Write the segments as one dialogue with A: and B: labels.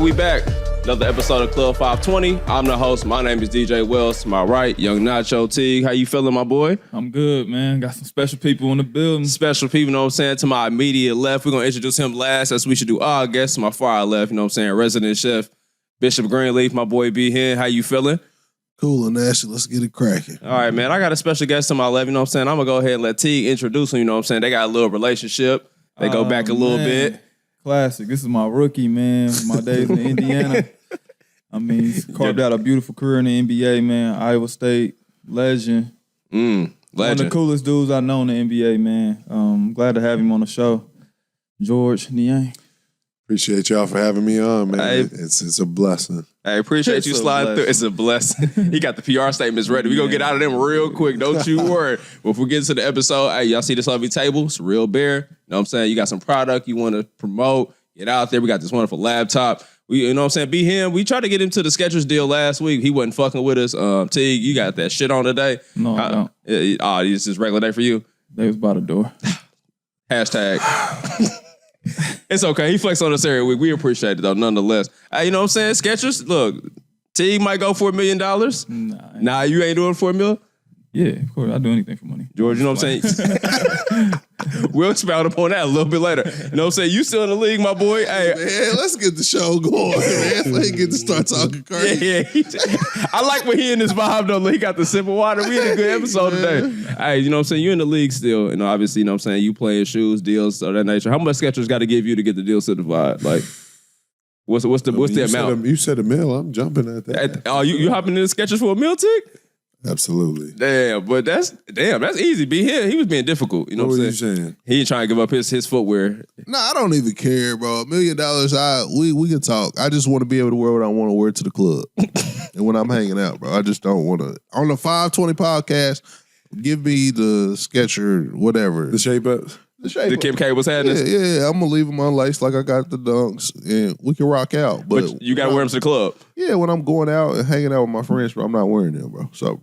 A: right, we back. Another episode of Club 520. I'm the host. My name is DJ Wells. To my right, Young Nacho T. How you feeling, my boy?
B: I'm good, man. Got some special people in the building.
A: Special people, you know what I'm saying? To my immediate left, we're going to introduce him last, as we should do our guests. To my far left, you know what I'm saying? Resident chef, Bishop Greenleaf, my boy B. Hen. How you feeling?
C: Cool and Ashley, let's get it cracking.
A: All right, man. I got a special guest to my left, you know what I'm saying? I'm going to go ahead and let T introduce him, you know what I'm saying? They got a little relationship. They go back a little bit.
B: Classic. This is my rookie, man. My days in Indiana. I mean, he's carved out a beautiful career in the NBA, man. Iowa State legend.
A: Legend.
B: One of the coolest dudes I know in the NBA, man. I'm glad to have him on the show. George Niang.
C: Appreciate y'all for having me on, man.
A: Hey.
C: It's a blessing.
A: I appreciate you sliding through. It's a blessing. He got the PR statements ready. We're going to get out of them real quick. Don't you worry. Before we get into the episode, hey, y'all see this lovely table? It's a real bear. You know what I'm saying? You got some product you want to promote. Get out there. We got this wonderful laptop. You know what I'm saying? Be him. We tried to get him to the Skechers deal last week. He wasn't fucking with us. T, you got that shit on today.
B: No, I don't.
A: It's just regular day for you.
B: They was by the door.
A: Hashtag. It's okay. He flexed on us every week. We appreciate it, though, nonetheless. Hey, you know what I'm saying? Skechers, look, T might go for $1 million. Nah, you ain't doing $4 million?
B: Yeah, of course. I'll do anything for money.
A: George, you know what I'm saying? We'll expound upon that a little bit later. You know what I'm saying? You still in the league, my boy. Hey,
C: Man, let's get the show going, man. We ain't get to start talking crazy.
A: Yeah. I like when he in this vibe, though. He got the sip of water. We had a good episode today. Hey, you know what I'm saying? You're in the league still. And obviously, you know what I'm saying? You playing shoes, deals of that nature. How much Skechers got to give you to get the deal certified? Like, what's the amount?
C: You said $1 million. I'm jumping at that.
A: You hopping in the Skechers for $1 million tick?
C: Absolutely.
A: Damn, but that's easy. Be here. He was being difficult. You know what I'm saying? He ain't trying to give up his footwear.
C: Nah, I don't even care, bro. $1 million, we can talk. I just want to be able to wear what I want to wear to the club. And when I'm hanging out, bro, I just don't want to. On the 520 podcast, give me the Sketcher, whatever. The shape ups.
A: The Kim K was having this?
C: Yeah. I'm going to leave them unlaced like I got the dunks, and we can rock out.
A: But you got to wear them to the club.
C: Yeah, when I'm going out and hanging out with my friends, bro, I'm not wearing them, bro. So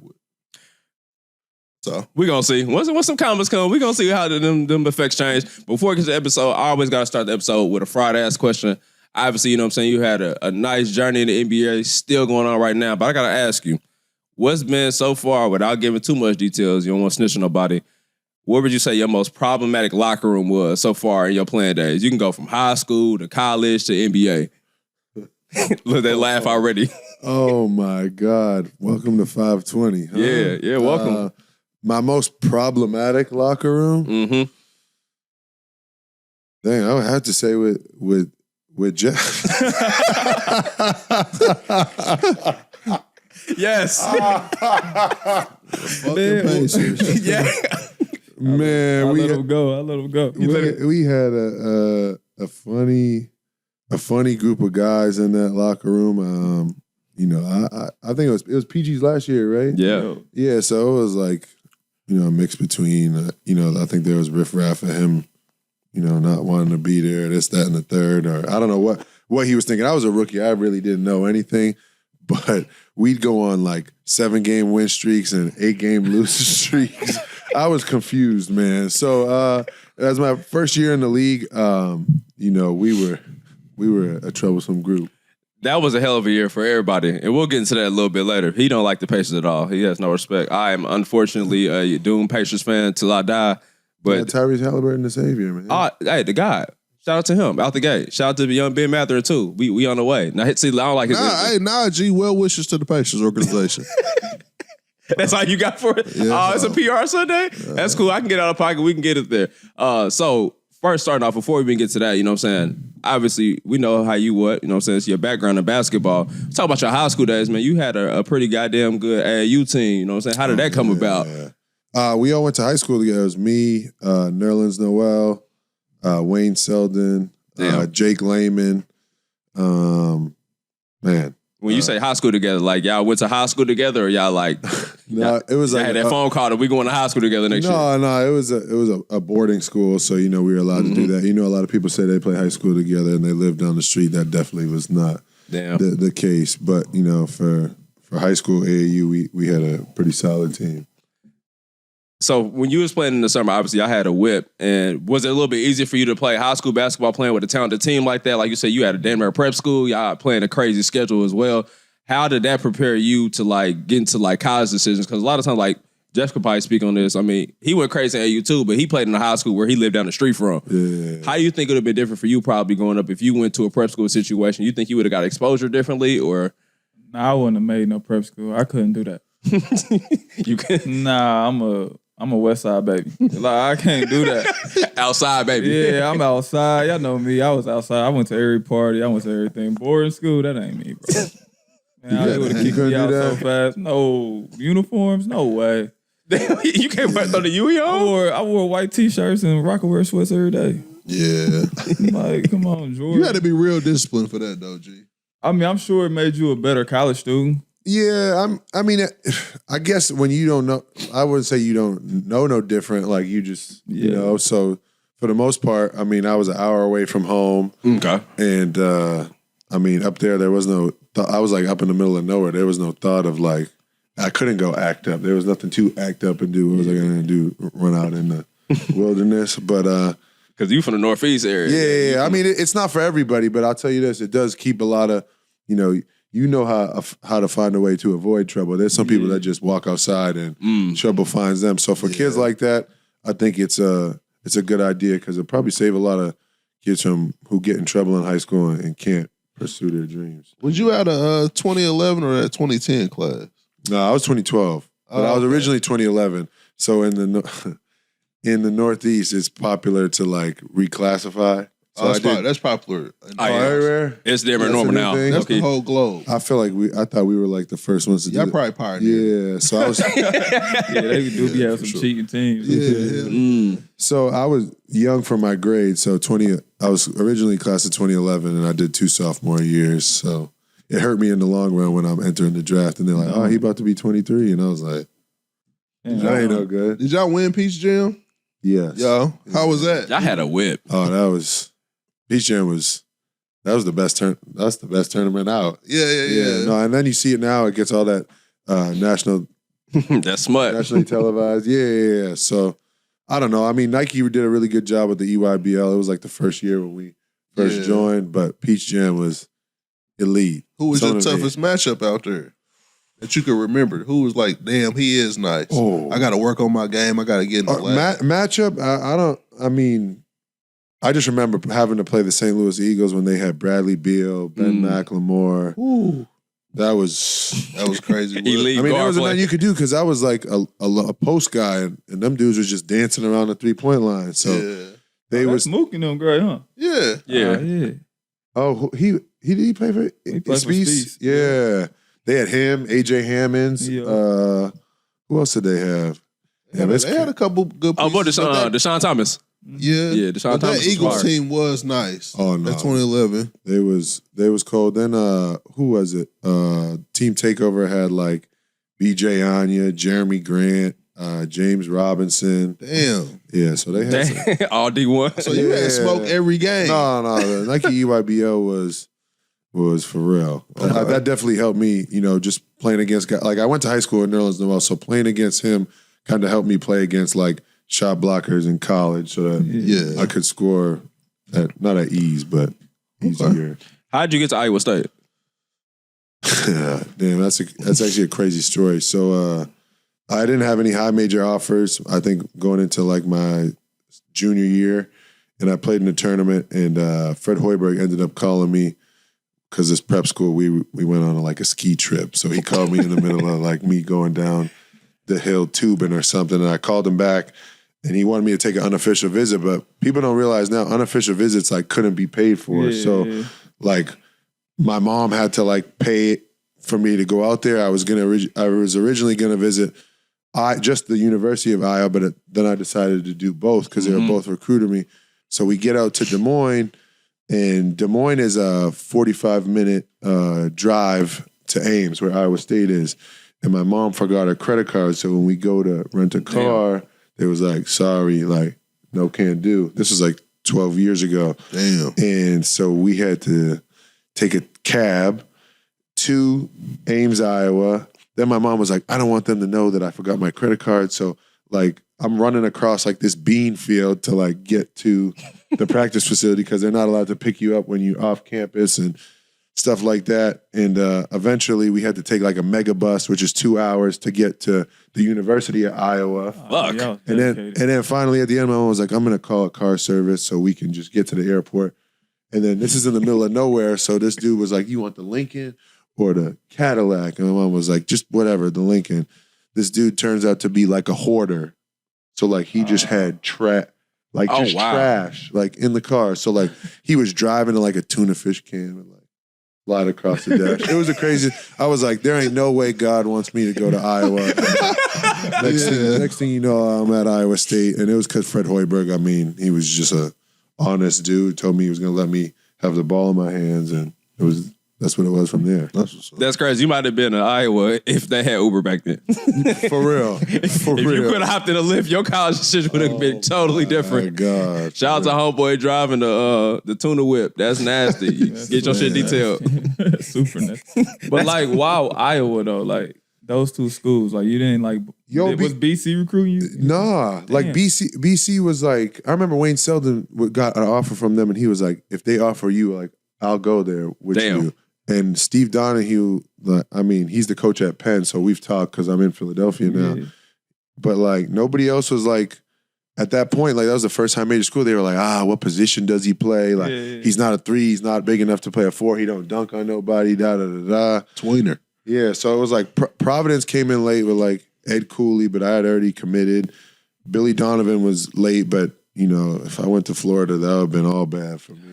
A: we're going to see. Once some comments come, we're going to see how them effects change. Before we get to the episode, I always got to start the episode with a fried-ass question. Obviously, you know what I'm saying, you had a nice journey in the NBA, still going on right now. But I got to ask you, what's been so far, without giving too much details, you don't want to snitch on nobody, what would you say your most problematic locker room was so far in your playing days? You can go from high school to college to NBA. Look, they laugh already.
C: Oh, my God. Welcome to 520. Huh?
A: Yeah, welcome.
C: My most problematic locker room?
A: Mm-hmm.
C: Dang, I would have to say with Jeff.
A: Yes.
C: Fucking Pacers.
A: Yeah.
C: Man,
B: I let him go.
C: We had a funny group of guys in that locker room. You know, I think it was PG's last year, right?
A: Yeah.
C: Yeah, so it was like, you know, a mix between, you know, I think there was riffraff of him, you know, not wanting to be there, this, that, and the third, or I don't know what he was thinking. I was a rookie. I really didn't know anything, but we'd go on like 7-game win streaks and 8-game losing streaks. I was confused, man. So as my first year in the league, you know, we were a troublesome group.
A: That was a hell of a year for everybody, and we'll get into that a little bit later. He don't like the Pacers at all. He has no respect. I am unfortunately a doomed Pacers fan till I die. But
C: Tyrese Halliburton, the savior, man.
A: Hey, the guy. Shout out to him out the gate. Shout out to young Ben Mather too. We on the way. Now, see, I don't like his.
C: G. Well wishes to the Pacers organization.
A: That's all you got for it? Yeah, it's a PR Sunday? That's cool. I can get out of pocket. We can get it there. So, first, starting off, before we even get to that, you know what I'm saying? Obviously, we know how you what, you know what I'm saying? It's your background in basketball. Talk about your high school days, man. You had a pretty goddamn good AAU team, you know what I'm saying? How did that come about?
C: We all went to high school together. It was me, Nerlens Noel, Wayne Selden, Jake Lehman. Man.
A: When you say high school together, like y'all went to high school together, or y'all like?
C: No, it was like
A: had that phone call that we going to high school together next year.
C: No, it was a boarding school, so you know we were allowed to do that. You know, a lot of people say they play high school together and they live down the street. That definitely was not the case. But you know, for high school AAU, we had a pretty solid team.
A: So when you was playing in the summer, obviously I had a whip. And was it a little bit easier for you to play high school basketball playing with a talented team like that? Like you said, you had a damn near prep school. Y'all playing a crazy schedule as well. How did that prepare you to like get into like college decisions? Because a lot of times, like Jeff could probably speak on this. I mean, he went crazy at AU too, but he played in a high school where he lived down the street from.
C: Yeah.
A: How do you think it would have been different for you probably growing up if you went to a prep school situation? You think you would have got exposure differently or?
B: Nah, I wouldn't have made no prep school. I couldn't do that.
A: You can
B: Nah, I'm a West Side baby. Like I can't do that.
A: outside, baby.
B: Yeah, I'm outside. Y'all know me. I was outside. I went to every party. I went to everything. Boarding school, that ain't me, bro. Man, they would have kicked me out so fast. No uniforms, no way.
A: You can't throw the UE on?
B: I wore white t-shirts and Rockaware sweats every day.
D: Yeah.
B: Like, come on, Jordan.
D: You had to be real disciplined for that, though, G.
B: I mean, I'm sure it made you a better college student.
C: Yeah, I mean, I guess when you don't know, I wouldn't say you don't know no different. Like you just, you know. So for the most part, I mean, I was an hour away from home.
A: Okay.
C: And I mean, up there was no. I was like up in the middle of nowhere. There was no thought of like I couldn't go act up. There was nothing to act up and do. What was I going to do? Run out in the wilderness? But
A: because you from the Northeast area.
C: yeah. I mean, it's not for everybody, but I'll tell you this: it does keep a lot of, you know how to find a way to avoid trouble. There's some people that just walk outside and trouble finds them. So for kids like that, I think it's a good idea because it'll probably save a lot of kids from who get in trouble in high school and can't pursue their dreams.
D: Was you out of 2011 or that 2010 class?
C: No, I was 2012, but I was originally 2011. So in the Northeast, it's popular to like reclassify. So
D: that's popular.
C: Everywhere.
A: It's different normal now.
D: That's the whole globe.
C: I feel like I thought we were like the first ones to do
D: Y'all
C: it.
D: probably pioneered.
C: Yeah, so I was.
B: Yeah, they do be having some cheating teams.
C: So I was young for my grade. So I was originally class of 2011, and I did 2 sophomore years. So it hurt me in the long run when I'm entering the draft, and they're like, "Oh, he about to be 23," and I was like, "That ain't no good."
D: Did y'all win Peach Jam?
C: Yes.
D: Yo, how was that?
A: I had a whip.
C: Oh, that was Peach Jam that was the best turn. That's the best tournament out.
D: Yeah.
C: No, and then you see it now. It gets all that national.
A: That's smart.
C: Nationally televised. Yeah. So I don't know. I mean, Nike did a really good job with the EYBL. It was like the first year when we first joined, but Peach Jam was elite.
D: Who was your toughest matchup out there that you could remember? Who was like, damn, he is nice.
C: Oh.
D: I got to work on my game. I got to get in the lab.
C: Matchup, I just remember having to play the St. Louis Eagles when they had Bradley Beal, Ben McLemore.
D: Ooh.
C: That was
D: crazy.
A: Elite.
C: I mean, there was nothing you could do because I was like a post guy, and them dudes were just dancing around the 3-point line. So they was
B: smoking them great, huh?
D: Yeah.
B: Yeah.
C: Oh, he play for
B: He played for
C: Speece?
B: Speece.
C: Yeah. They had him, AJ Hammonds.
B: Yeah.
C: Who else did they have?
D: Yeah, they had a couple good pieces.
A: But Deshaun Thomas.
D: Yeah.
A: Yeah, Deshaun
D: but
A: Thomas
D: that Eagles
A: was
D: team was nice.
C: Oh, no.
D: That 2011.
C: They was cold. Then who was it? Team Takeover had like BJ Anya, Jeremy Grant, James Robinson.
D: Damn.
C: Yeah, so they had
A: all D1.
D: So you had smoke every game.
C: No, the Nike EYBO was for real. That definitely helped me, just playing against guys. Like I went to high school in Nerlens Noel, so playing against him kind of helped me play against like shot blockers in college so that I could score not at ease, but easier.
A: How'd you get to Iowa State?
C: Damn, that's actually a crazy story. So I didn't have any high major offers, I think, going into like my junior year. And I played in a tournament, and Fred Hoiberg ended up calling me because this prep school, we went on like a ski trip. So he called me in the middle of like me going down the hill tubing or something. And I called him back, and he wanted me to take an unofficial visit. But people don't realize now unofficial visits like couldn't be paid for.
B: Yeah.
C: So like my mom had to like pay for me to go out there. I was originally gonna visit just the University of Iowa, but then I decided to do both because they were both recruiting me. So we get out to Des Moines, and Des Moines is a 45-minute drive to Ames, where Iowa State is. And my mom forgot her credit card, so when we go to rent a car, they was like, sorry, like, no, can't do. This was like 12 years ago.
D: Damn.
C: And so we had to take a cab to Ames, Iowa. Then my mom was like, I don't want them to know that I forgot my credit card. So like I'm running across like this bean field to like get to the practice facility because they're not allowed to pick you up when you're off campus and stuff like that. And eventually we had to take like a mega bus, which is 2 hours to get to the University of Iowa.
A: Fuck.
C: And then finally at the end, my mom was like, I'm going to call a car service so we can just get to the airport. And then this is in the middle of nowhere. So this dude was like, you want the Lincoln or the Cadillac? And my mom was like, just whatever, the Lincoln. This dude turns out to be like a hoarder. So like he just had trash like in the car. So like he was driving in like a tuna fish can and like slide across the dash. It was a crazy. I was like, there ain't no way God wants me to go to Iowa. Next thing you know, I'm at Iowa State, and it was because Fred Hoiberg. I mean, he was just a honest dude. Told me he was gonna let me have the ball in my hands, and it was. That's what it was from there.
A: That's crazy. You might have been in Iowa if they had Uber back then.
C: For real.
A: If you could have hopped in a Lyft, your college decision would have been totally different.
C: My God.
A: Shout out to homeboy driving the tuna whip. That's nasty. You get your shit detailed.
B: Super nasty. But like, wow, Iowa though, like those two schools, like you didn't like. Was BC recruiting you?
C: Nah, like BC was like. I remember Wayne Selden got an offer from them, and he was like, "If they offer you, like, I'll go there with you." And Steve Donahue, I mean, he's the coach at Penn, so we've talked because I'm in Philadelphia now. Yeah. But like nobody else was like at that point. Like that was the first time major school. They were like, what position does he play? Like he's not a 3, he's not big enough to play a 4. He don't dunk on nobody. Da da da da.
D: Tweener.
C: Yeah, so it was like Providence came in late with like Ed Cooley, but I had already committed. Billy Donovan was late, but. You know, if I went to Florida, that would have been all bad for me.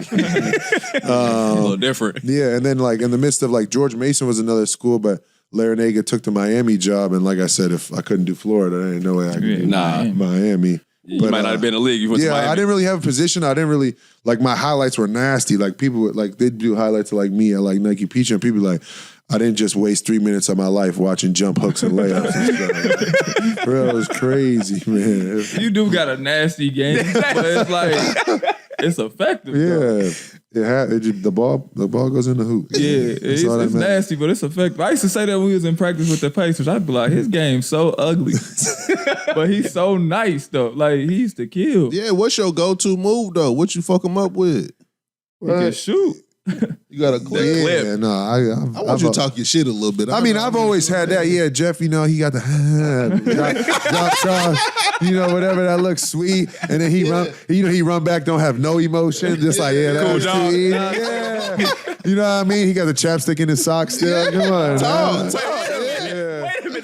A: A little different.
C: Yeah, and then like in the midst of like George Mason was another school, but Larinaga took the Miami job, and like I said, if I couldn't do Florida, there ain't no way I could do Miami.
A: You might not have been in the league. You went to Miami.
C: I didn't really have a position. I didn't really like my highlights were nasty. Like people would like they'd do highlights of like me at like Nike Peach, and people like. I didn't just waste 3 minutes of my life watching jump hooks and layups and stuff. Bro, it was crazy, man.
B: You do got a nasty game, but it's like it's effective.
C: Yeah, the ball goes in the hoop.
B: Yeah, it's nasty, but it's effective. I used to say that when we was in practice with the Pacers. I'd be like, his game's so ugly, but he's so nice though. Like he used to kill.
D: Yeah, what's your go-to move though? What you fuck him up with?
B: He can shoot.
D: You got a clip.
C: Yeah, no,
D: I want you to talk your shit a little bit.
C: I mean, I've always had that. Yeah, Jeff, you know, he got the drop shot, you know, whatever that looks sweet. And then he run back, don't have no emotion. Just like, yeah, that's cool, sweet. Yeah. You know what I mean? He got the chapstick in his socks still. Come on.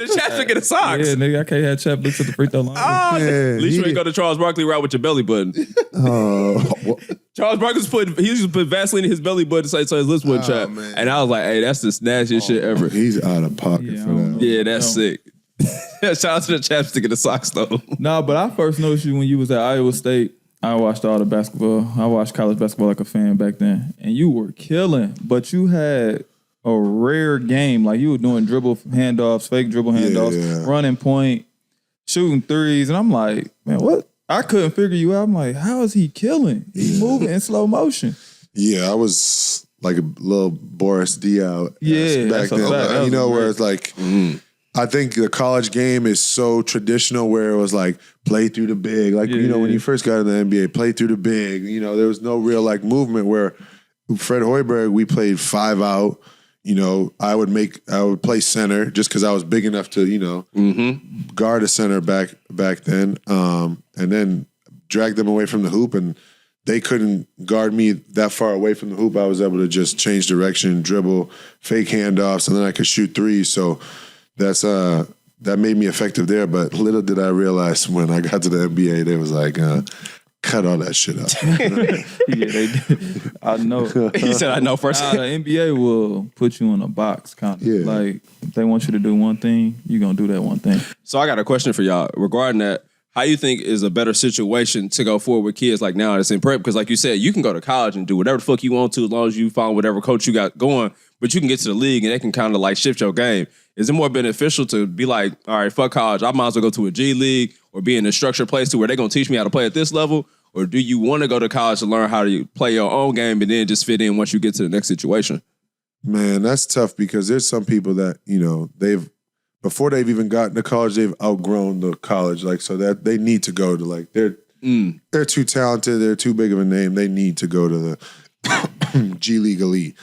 A: The chapstick in the socks.
B: Yeah, nigga, I can't have chapsticks at the free throw line.
A: At least you ain't go to Charles Barkley route with your belly button. Charles Barkley used to put Vaseline in his belly button so his lips wouldn't chap.
D: Man.
A: And I was like, hey, that's the nastiest shit ever.
C: He's out of pocket for that.
A: Yeah, that's sick. Shout out to the chapstick in the socks though.
B: No, but I first noticed you when you was at Iowa State. I watched all the basketball. I watched college basketball like a fan back then. And you were killing, but you had a rare game. Like you were doing dribble handoffs, fake dribble handoffs, running point, shooting threes. And I'm like, man, what? I couldn't figure you out. I'm like, how is he killing? He's moving in slow motion.
C: Yeah, I was like a little Boris Diaw back then. You know, where it's like, I think the college game is so traditional where it was like, play through the big. Like, you know, when you first got in the NBA, play through the big. You know, there was no real like movement where Fred Hoiberg, we played 5 out. You know, I would play center just because I was big enough to, you know, guard a center back then, and then drag them away from the hoop, and they couldn't guard me that far away from the hoop. I was able to just change direction, dribble, fake handoffs, and then I could shoot threes. So that's that made me effective there. But little did I realize when I got to the NBA, they was like, cut all that shit out.
B: Yeah, they did. I know.
A: He said, I know first.
B: The NBA will put you in a box, kind of.
C: Yeah.
B: Like, if they want you to do one thing, you're going to do that one thing.
A: So I got a question for y'all regarding that. How you think is a better situation to go forward with kids like now that's in prep? Because like you said, you can go to college and do whatever the fuck you want to as long as you follow whatever coach you got going, but you can get to the league and they can kind of like shift your game. Is it more beneficial to be like, all right, fuck college, I might as well go to a G League or be in a structured place to where they're going to teach me how to play at this level? Or do you want to go to college to learn how to play your own game and then just fit in once you get to the next situation?
C: Man, that's tough because there's some people that, you know, they've before they've even gotten to college, they've outgrown the college. Like, so that they need to go to like they're too talented, they're too big of a name. They need to go to the G League Elite.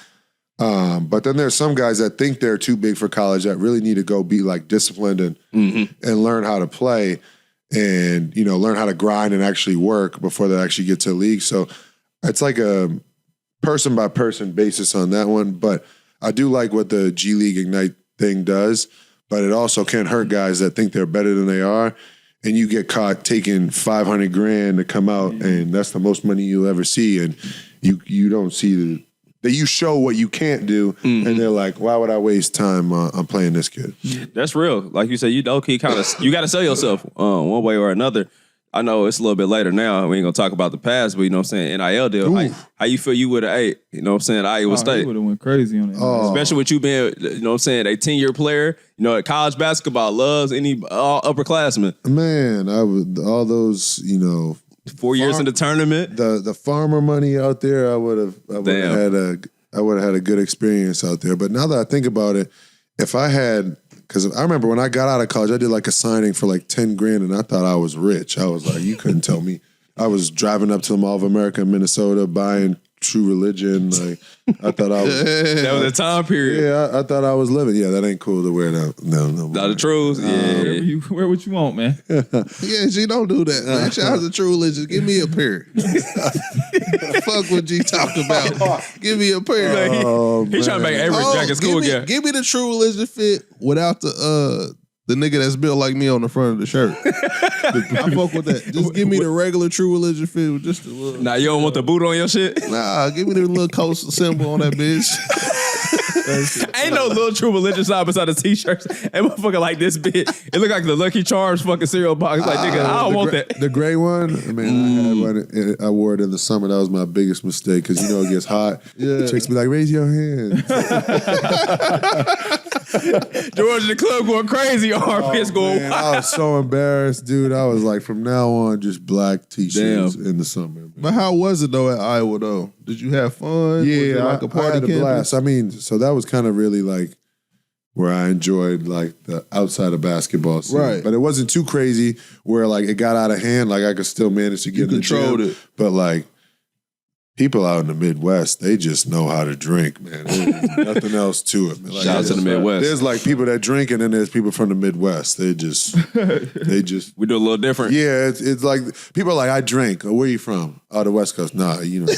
C: But then there's some guys that think they're too big for college that really need to go be like disciplined and learn how to play and, you know, learn how to grind and actually work before they actually get to the league. So it's like a person by person basis on that one. But I do like what the G League Ignite thing does, but it also can hurt guys that think they're better than they are. And you get caught taking $500,000 to come out, and that's the most money you'll ever see. And you don't see that you show what you can't do, and they're like, why would I waste time on playing this kid?
A: That's real. Like you said, you got to sell yourself one way or another. I know it's a little bit later now. We ain't gonna talk about the past, but you know what I'm saying, NIL deal. How you feel you would have ate, you know what I'm saying, Iowa State?
B: would have went crazy on it.
A: Especially with you being, you know what I'm saying, a 10-year player. You know, college basketball loves any upperclassmen.
C: Man, I would all those, you know,
A: 4 years in the tournament.
C: The farmer money out there, I would have had a good experience out there. But now that I think about it, if I had, because I remember when I got out of college, I did like a signing for like $10,000, and I thought I was rich. I was like, you couldn't tell me. I was driving up to the Mall of America in Minnesota, buying True Religion. Like, I thought I was.
A: That was a time period.
C: Yeah, I thought I was living. Yeah, that ain't cool to wear that. No.
A: Not the truth. Yeah.
B: Wear what you want, man.
D: Yeah, G, don't do that, man. Shout out to True Religion. Give me a pair. Fuck what G talked about. Give me a pair.
A: He's trying to make every jacket cool again.
D: Give me the True Religion fit without the nigga that's built like me on the front of the shirt. I fuck with that. Just give me the regular True Religion fit with just a little.
A: Nah, you don't want the boot on your shit?
D: Nah, give me the little coast symbol on that bitch.
A: Ain't no little True Religion side beside the t-shirts. That motherfucker like this big. It look like the Lucky Charms fucking cereal box. Like, nigga, I don't want that.
C: The gray one, I mean, I had one. I wore it in the summer. That was my biggest mistake because you know it gets hot.
D: Yeah.
C: Chicks be like, raise your hand.
A: George in the club going crazy. Armpits going
C: Man,
A: wild.
C: I was so embarrassed, dude. I was like, from now on, just black t-shirts in the summer. Man.
D: But how was it though at Iowa though? Did you have fun?
C: Yeah,
D: was it like a party
C: I had a
D: campus?
C: blast. I mean, so that was kind of really like where I enjoyed like the outside of basketball scene.
D: Right.
C: But it wasn't too crazy where like it got out of hand. Like I could still manage to get in the
D: controlled
C: gym.
D: it.
C: But like people out in the Midwest, they just know how to drink, man. There's nothing else to it, man. Like,
A: Shout out to the Midwest.
C: There's like people that drink, and then there's people from the Midwest. They just
A: We do a little different.
C: yeah. It's like people are like, I drink. Oh, where you from? Oh, the West Coast. Nah, you know,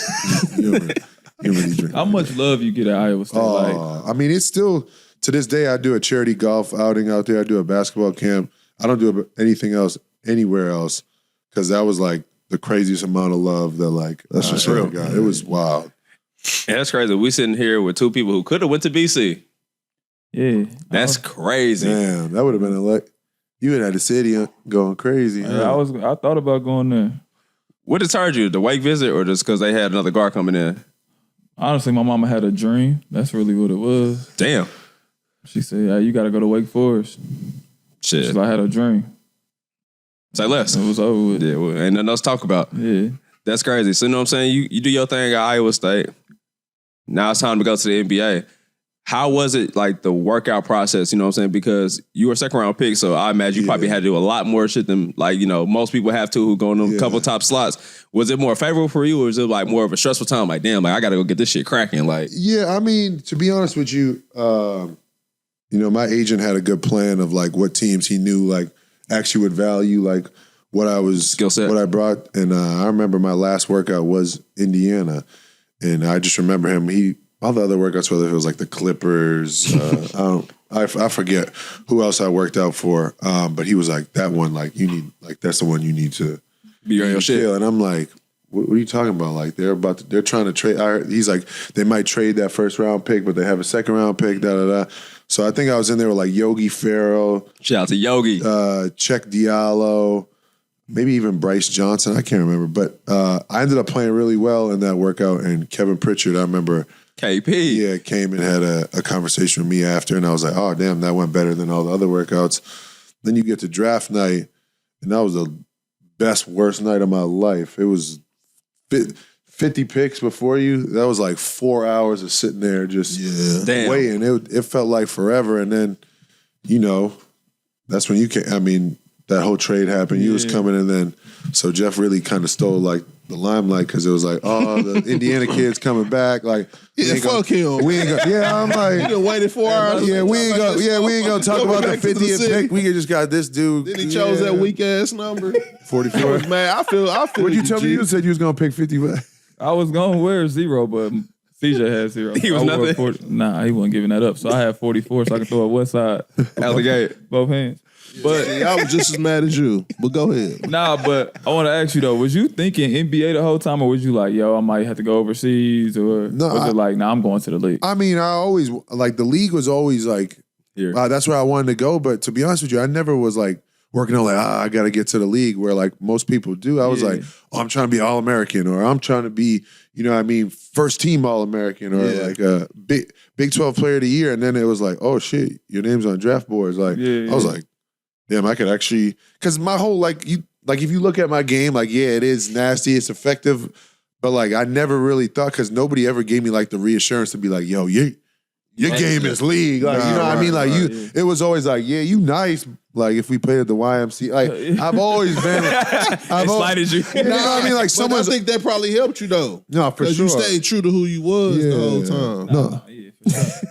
C: you don't really drink.
B: How much love you get at Iowa State?
C: I mean, it's still to this day. I do a charity golf outing out there. I do a basketball camp. I don't do anything else anywhere else because that was like the craziest amount of love that like
D: That's just
C: I
D: real.
C: ever got. It was wild.
A: Yeah, that's crazy. We sitting here with two people who could have went to BC.
B: Yeah.
A: That's crazy.
C: Damn, that would have been a like you had the city going crazy.
B: Yeah, I thought about going there.
A: What deterred you? The Wake visit or just because they had another guard coming in?
B: Honestly, my mama had a dream. That's really what it was.
A: Damn.
B: She said, "Hey, you got to go to Wake Forest."
A: Shit.
B: She's like, I had a dream.
A: Say less.
B: It was over with.
A: Yeah, well, ain't nothing else to talk about.
B: Yeah.
A: That's crazy. So you know what I'm saying? You do your thing at Iowa State. Now it's time to go to the NBA. How was it like the workout process? You know what I'm saying? Because you were a second round pick, so I imagine you probably had to do a lot more shit than like, you know, most people have to who go in a couple top slots. Was it more favorable for you or was it like more of a stressful time? Like, damn, like I gotta go get this shit cracking. Like,
C: Yeah, I mean, to be honest with you, you know, my agent had a good plan of like what teams he knew like actually would value like what I was
A: Skill set.
C: what I brought. And I remember my last workout was Indiana, and I just remember him. All the other workouts, whether it was like the Clippers, I forget who else I worked out for, but he was like, that one, like you need, like that's the one you need to
A: be on your shit.
C: chill. And I'm like, what are you talking about? Like they're trying to trade. He's like, they might trade that first round pick, but they have a second round pick. Da da da. So I think I was in there with like Yogi Ferrell,
A: Shout out to Yogi.
C: Check Diallo, maybe even Bryce Johnson. I can't remember, but I ended up playing really well in that workout. And Kevin Pritchard, I remember,
A: KP.
C: came and had a conversation with me after, and I was like, oh damn, that went better than all the other workouts. Then you get to draft night, and that was the worst night of my life. It was 50 picks before you. That was like 4 hours of sitting there just
A: Damn.
C: waiting. It felt like forever. And then, you know, that's when you came. I mean, that whole trade happened. You was coming, and then so Jeff really kind of stole like the limelight because it was like, oh, the Indiana kids coming back. Like,
D: fuck him.
C: We ain't gonna, I'm like,
D: you done waited 4 hours.
C: Yeah, we ain't gonna talk about the 50th pick. We just got this dude.
D: Then he chose that weak ass number.
C: 44.
D: Man, I feel.
C: What'd you tell me? You said you was gonna pick 50.
B: I was going to wear 0, but CJ had 0.
A: He was nothing.
B: Nah, he wasn't giving that up. So I had 44, so I could throw it west side.
A: Alligator.
B: Both hands. But
D: I was just as mad as you. But go ahead.
B: Nah, but I want to ask you though, was you thinking NBA the whole time, or was you like, yo, I might have to go overseas, or was it like, nah, I'm going to the league?
C: I mean, I always like the league was always like, that's where I wanted to go. But to be honest with you, I never was like working on like, I got to get to the league where like most people do. I was like, I'm trying to be All-American, or I'm trying to be, you know what I mean, first team All-American, or like a Big 12 player of the year. And then it was like, oh shit, your name's on draft boards. Like, I was like, damn, I could actually, because my whole like if you look at my game, like it is nasty, it's effective, but like I never really thought, because nobody ever gave me like the reassurance to be like, yo, your game is league, like you know what I mean, like it was always like, yeah, you nice, like if we played at the YMCA, like I've always been, I've
A: slighted you.
C: You know what I mean, like
D: I think that probably helped you though.
C: No, for sure.
D: You stayed true to who you was the whole time.
C: No,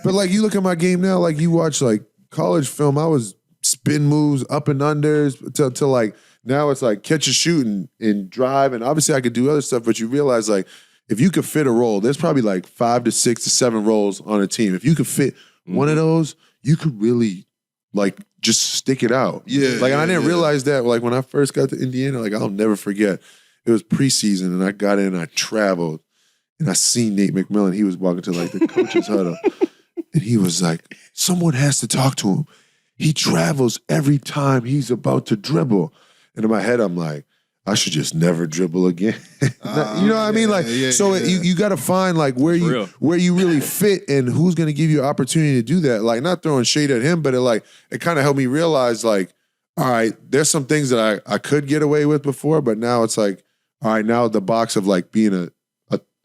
C: but like you look at my game now, like you watch like college film, I was spin moves, up and unders, to like now it's like catch and shoot and drive, and obviously I could do other stuff, but you realize like if you could fit a role, there's probably like 5 to 6 to 7 roles on a team. If you could fit one of those, you could really like just stick it out. And I didn't realize that like when I first got to Indiana, like I'll never forget. It was preseason and I got in, I traveled, and I seen Nate McMillan. He was walking to like the coach's huddle, and he was like, someone has to talk to him. He travels every time he's about to dribble. And in my head, I'm like, I should just never dribble again. You know what I mean? Like, you got to find like where you really fit and who's going to give you an opportunity to do that. Like, not throwing shade at him, but it kind of helped me realize like, all right, there's some things that I could get away with before, but now it's like, all right, now the box of like being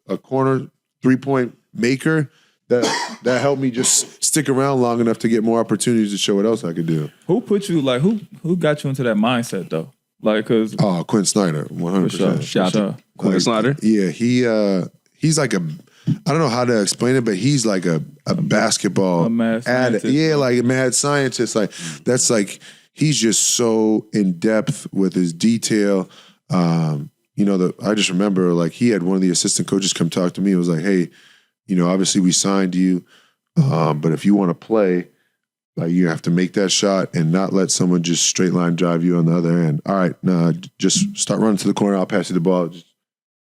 C: a corner 3-point maker, that helped me just stick around long enough to get more opportunities to show what else I could do.
B: Who put you like who got you into that mindset though? Like, cause
C: Quinn Snyder, 100%.
B: Shout out
A: Quinn Snyder.
C: Yeah, he's like I don't know how to explain it, but he's like a basketball
B: mad scientist.
C: like a mad scientist. Like that's like he's just so in depth with his detail. I just remember like he had one of the assistant coaches come talk to me. It was like, hey, obviously we signed you, but if you want to play, like you have to make that shot and not let someone just straight line drive you on the other end. All right, just start running to the corner. I'll pass you the ball.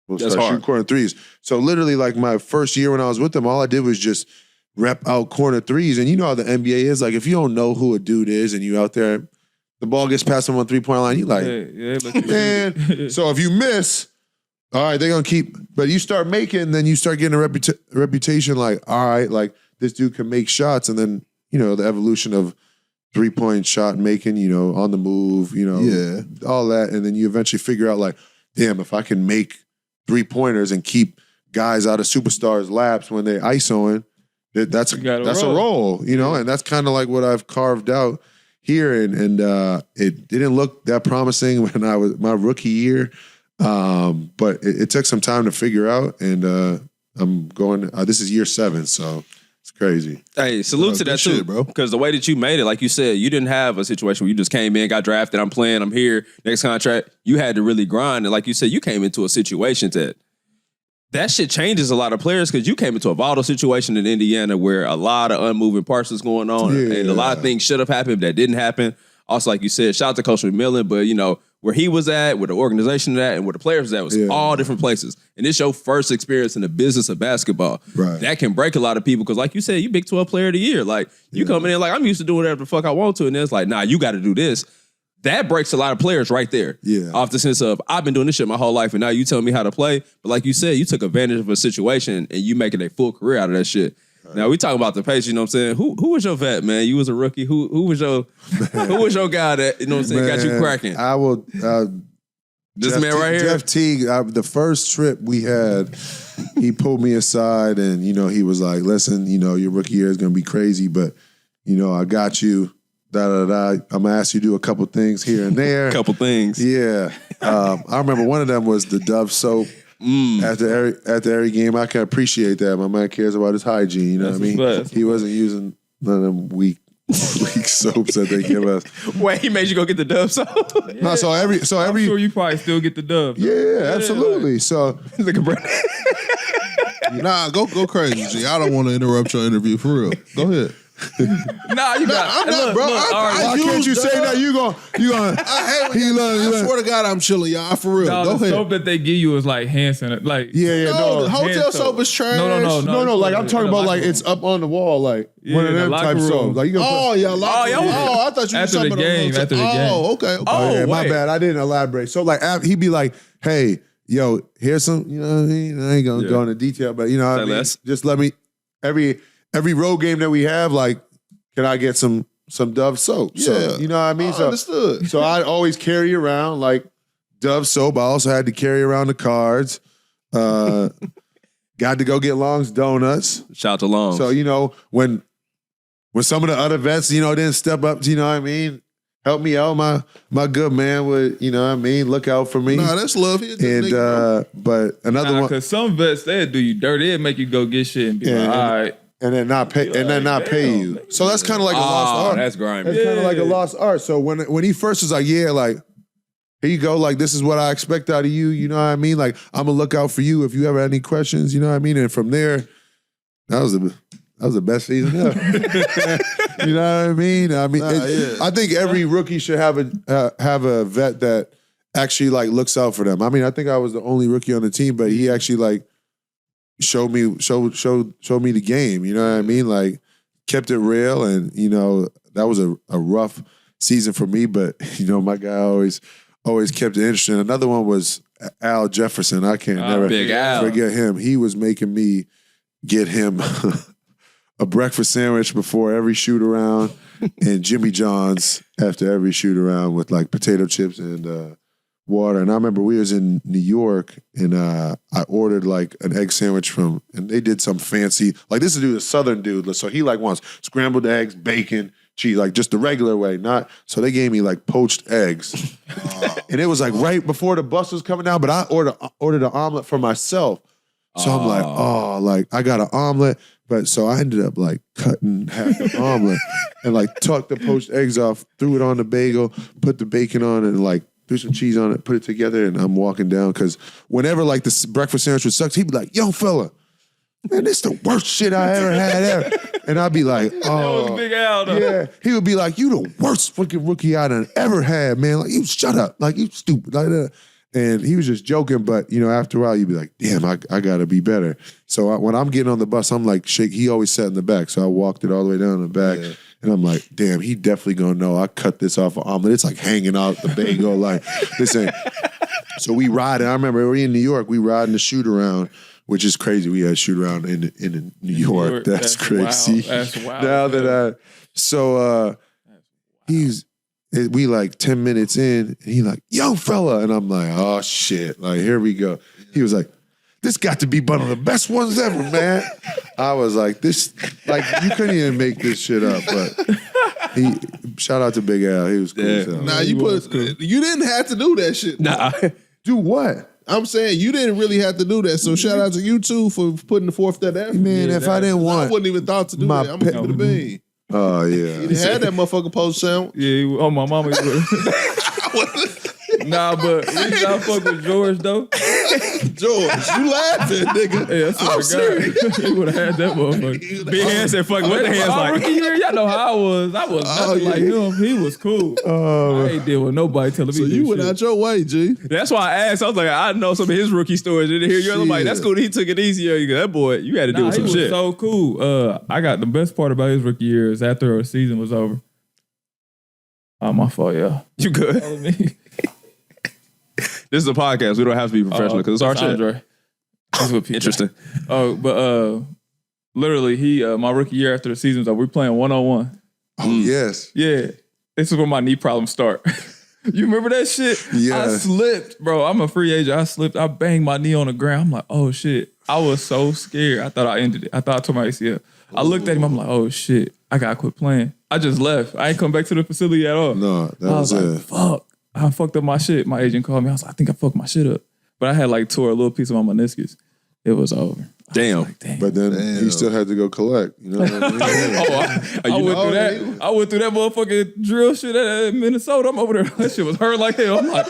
C: We'll start shooting corner threes. So literally, like my first year when I was with them, all I did was just rep out corner threes. And you know how the NBA is. Like if you don't know who a dude is and you out there, the ball gets past him on 3-point line. You like, man. So if you miss. All right, they're going to keep, but you start making, then you start getting a reputation like, all right, like this dude can make shots. And then, the evolution of 3-point shot making, on the move, all that. And then you eventually figure out like, damn, if I can make 3-pointers and keep guys out of superstars' laps when they're ISOing, that's a role, and that's kind of like what I've carved out here. And it didn't look that promising when I was my rookie year. But it took some time to figure out, and I'm going. This is year 7, so it's crazy.
A: Hey, salute to that too,
D: bro.
A: Because the way that you made it, like you said, you didn't have a situation where you just came in, got drafted, I'm playing, I'm here, next contract. You had to really grind, and like you said, you came into a situation that shit changes a lot of players because you came into a volatile situation in Indiana where a lot of unmoving parts was going on, and a lot of things should have happened that didn't happen. Also, like you said, shout out to Coach McMillan, but where he was at, where the organization at, and where the players was at was all different places. And it's your first experience in the business of basketball.
C: Right.
A: That can break a lot of people because, like you said, you Big 12 player of the year. Like, you coming in like, I'm used to doing whatever the fuck I want to, and then it's like, nah, you got to do this. That breaks a lot of players right there.
C: Yeah.
A: Off the sense of, I've been doing this shit my whole life, and now you telling me how to play. But like you said, you took advantage of a situation, and you making a full career out of that shit. Now we talking about the pace, you know what I'm saying? Who was your vet, man? You was a rookie. Who was your guy that, got you cracking?
C: I will
A: This Jeff man right here?
C: Jeff Teague, the first trip we had, he pulled me aside and, he was like, listen, your rookie year is going to be crazy, but, I got you. I'm gonna ask you to do a couple things here and there.
A: Couple things.
C: Yeah. I remember one of them was the Dove soap. After every game, I can appreciate that. My man cares about his hygiene. You know what I mean? He wasn't using none of them weak soaps that they give us.
A: Wait, he made you go get the Dove soap?
B: Yeah.
C: No, so every
B: I'm sure you probably still get the Dove.
C: yeah, absolutely. So
D: Nah, go crazy, G. I don't want to interrupt your interview for real. Go ahead.
A: Nah, you got.
D: I'm not, bro.
C: why can't you say that? You gonna?
D: I swear to God, I'm chilling, y'all. For real.
B: No,
D: Go
B: the
D: ahead.
B: soap that they give you is like hand sanitizer. Like
D: No, the hotel
B: hand
D: soap is trash.
C: No. Like I'm talking about, like it's up on the wall, like one of them type soaps. Like you gonna
D: Oh, yeah. I thought you were
B: After
D: talking
B: the
D: about
B: game. After the game.
D: Oh, okay.
C: Oh, yeah, my
A: wait.
C: bad. I didn't elaborate. So like he'd be like, hey, yo, here's some, you know what I mean? I ain't gonna go into detail, but you know what I mean?
A: less.
C: Just let me every road game that we have, like, can I get some Dove soap?
D: Yeah.
C: So, you know what I mean?
D: Understood.
C: So I always carry around like Dove soap. I also had to carry around the cards. Got to go get Long's Donuts.
A: Shout out to Long.
C: So, you know, when some of the other vets, you know, didn't step up, you know what I mean? Help me out. My good man would, you know what I mean? Look out for me.
D: Nah, that's love. He a good nigga, bro.
C: But another one.
B: Because some vets, they'll do you dirty. They'll make you go get shit and be like, all right.
C: And then not pay, pay you. So that's kind of like a lost art.
A: That's grimy.
C: That's kind of like a lost art. So when he first was like, yeah, like, here you go, like, this is what I expect out of you, you know what I mean? Like, I'm gonna look out for you if you ever have any questions, you know what I mean? And from there, that was the best season ever. You know what I mean? I think every rookie should have a vet that actually like looks out for them. I mean, I think I was the only rookie on the team, but he actually like showed me the game. You know what I mean? Like, kept it real, and you know that was a rough season for me. But you know, my guy always kept it interesting. Another one was Al Jefferson. I can't never
A: Big Al.
C: forget him. He was making me get him a breakfast sandwich before every shoot around, and Jimmy John's after every shoot around with like potato chips and water. And I remember we was in New York, and I ordered like an egg sandwich and they did some fancy, like this dude, a Southern dude, so he like wants scrambled eggs, bacon, cheese, like just the regular way, not, so they gave me like poached eggs. And it was like right before the bus was coming down, but I ordered an omelet for myself. So I'm like, like I got an omelet, but so I ended up like cutting half the omelet and like tucked the poached eggs off, threw it on the bagel, put the bacon on it, and like threw some cheese on it, put it together, and I'm walking down, because whenever like the breakfast sandwich would suck, he'd be like, yo, fella, man, this the worst shit I ever had ever. And I'd be like,
B: That was Big Al, though.
C: yeah. He would be like, you the worst fucking rookie I done ever had, man. Like, you shut up. Like, you stupid. Like that. And he was just joking, but you know, after a while, you'd be like, damn, I gotta be better. So when I'm getting on the bus, I'm like, shake. He always sat in the back, so I walked it all the way down the back. Yeah. And I'm like, damn, he definitely gonna know I cut this off an omelet. It's like hanging out the bagel. Like, this ain't. So we ride, and I remember we in New York, we riding the shoot around, which is crazy. We had a shoot around in New York. That's crazy.
B: Wild. That's wild.
C: Now that we like 10 minutes in, and he like, yo, fella. And I'm like, oh shit. Like, here we go. He was like, this got to be one of the best ones ever, man. I was like, this, like, you couldn't even make this shit up. But shout out to Big Al. He was cool.
A: Yeah.
C: So.
D: Nah, you didn't have to do that shit.
A: Nah.
C: Do what?
D: I'm saying you didn't really have to do that. So shout out to you too for putting forth that effort.
C: Man, if I didn't
D: I
C: want
D: wouldn't even thought to do
C: my
D: that. I'm gonna keep it a bean.
C: Oh, yeah.
D: You had that motherfucking post sandwich.
B: Yeah, oh, my mama. Nah, but reason I fuck with George, though.
D: George, you laughing, nigga.
B: Yeah, I'm serious. He would have had that motherfucker.
A: Big hands said, fuck, what the hands
B: My
A: like?
B: rookie year, y'all know how I was. I was nothing like him. He was cool. I ain't deal with nobody telling me
D: So you
B: this
D: went
B: shit.
D: out your way, G.
A: That's why I asked. I was like, I know some of his rookie stories. Didn't hear yours. I'm like, that's cool that he took it easier. That boy, you had to deal with
B: He
A: some
B: was
A: shit.
B: so cool. I got the best part about his rookie year is after a season was over. Oh, my fault, yeah.
A: You good?
B: Follow me.
A: This is a podcast. We don't have to be professional because it's our shit.
B: Andre. That's what people.
A: Interesting.
B: Oh, but literally, he my rookie year after the season's over, we playing 1-on-1.
C: Oh, yes.
B: Yeah, this is where my knee problems start. You remember that shit?
C: Yeah.
B: I slipped, bro. I'm a free agent. I slipped. I banged my knee on the ground. I'm like, oh shit. I was so scared. I thought I ended it. I thought I tore my ACL. I looked at him. I'm like, oh shit. I gotta quit playing. I just left. I ain't come back to the facility at all.
C: No, that
B: I
C: was
B: was
C: it.
B: like, fuck. I fucked up my shit. My agent called me. I was like, I think I fucked my shit up. But I had like tore a little piece of my meniscus. It was over.
A: Damn.
B: Like, damn.
C: But then he still had to go collect. You know what I mean?
B: I went through that. I went through that motherfucking drill shit at Minnesota. I'm over there. That shit was hurt like hell. I'm like,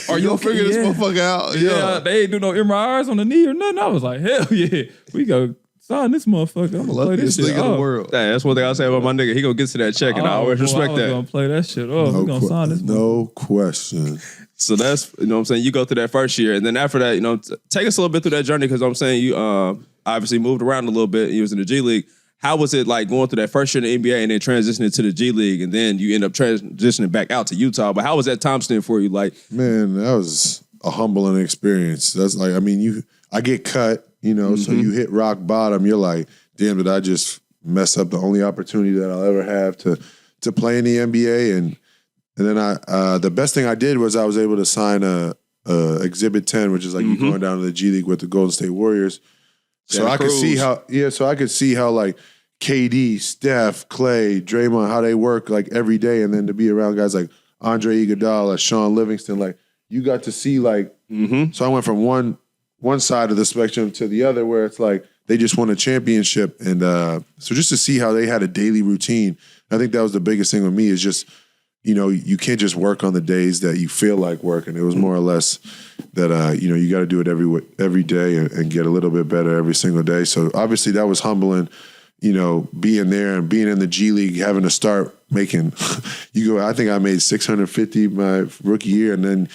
D: Are you gonna figure this motherfucker out?
B: Yeah, they ain't do no MRIs on the knee or nothing. I was like, hell yeah. We go sign this motherfucker. I'm gonna play this
D: Luckiest
B: shit
D: nigga in the
B: off.
D: world.
A: Dang, that's one thing I say about my nigga. He gonna get to that check, and I always respect
B: I was
A: that.
B: gonna play that shit off. We gonna sign this motherfucker.
C: No question.
A: So that's, you know what I'm saying, you go through that first year, and then after that, you know, take us a little bit through that journey, because I'm saying you obviously moved around a little bit. You was in the G League. How was it like going through that first year in the NBA and then transitioning to the G League, and then you end up transitioning back out to Utah? But how was that time stint for you? Like,
C: Man, that was a humbling experience. That's like, I mean, I get cut, you know, so you hit rock bottom. You're like, damn, did I just mess up the only opportunity that I'll ever have to play in the NBA? And then the best thing I did was I was able to sign a Exhibit 10, which is like you going down to the G League with the Golden State Warriors. So I could see how like KD, Steph, Clay, Draymond, how they work like every day, and then to be around guys like Andre Iguodala, Sean Livingston, like you got to see like. So I went from one side of the spectrum to the other, where it's like they just won a championship, and so just to see how they had a daily routine, I think that was the biggest thing with me is just, you know, you can't just work on the days that you feel like working. It was more or less that, you know, you got to do it every day and get a little bit better every single day. So obviously that was humbling, you know, being there and being in the G League, having to start making, I think I made $650 my rookie year, and then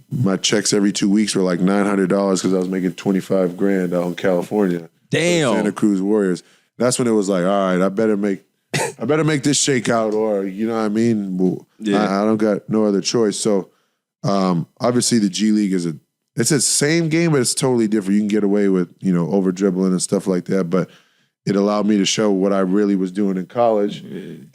C: my checks every 2 weeks were like $900 because I was making $25,000 out in California.
A: damn.
C: Santa Cruz Warriors. That's when it was like, all right, I better make this shake out, or you know what I mean? Well, I don't got no other choice. So obviously the G League it's the same game, but it's totally different. You can get away with, you know, over dribbling and stuff like that, but it allowed me to show what I really was doing in college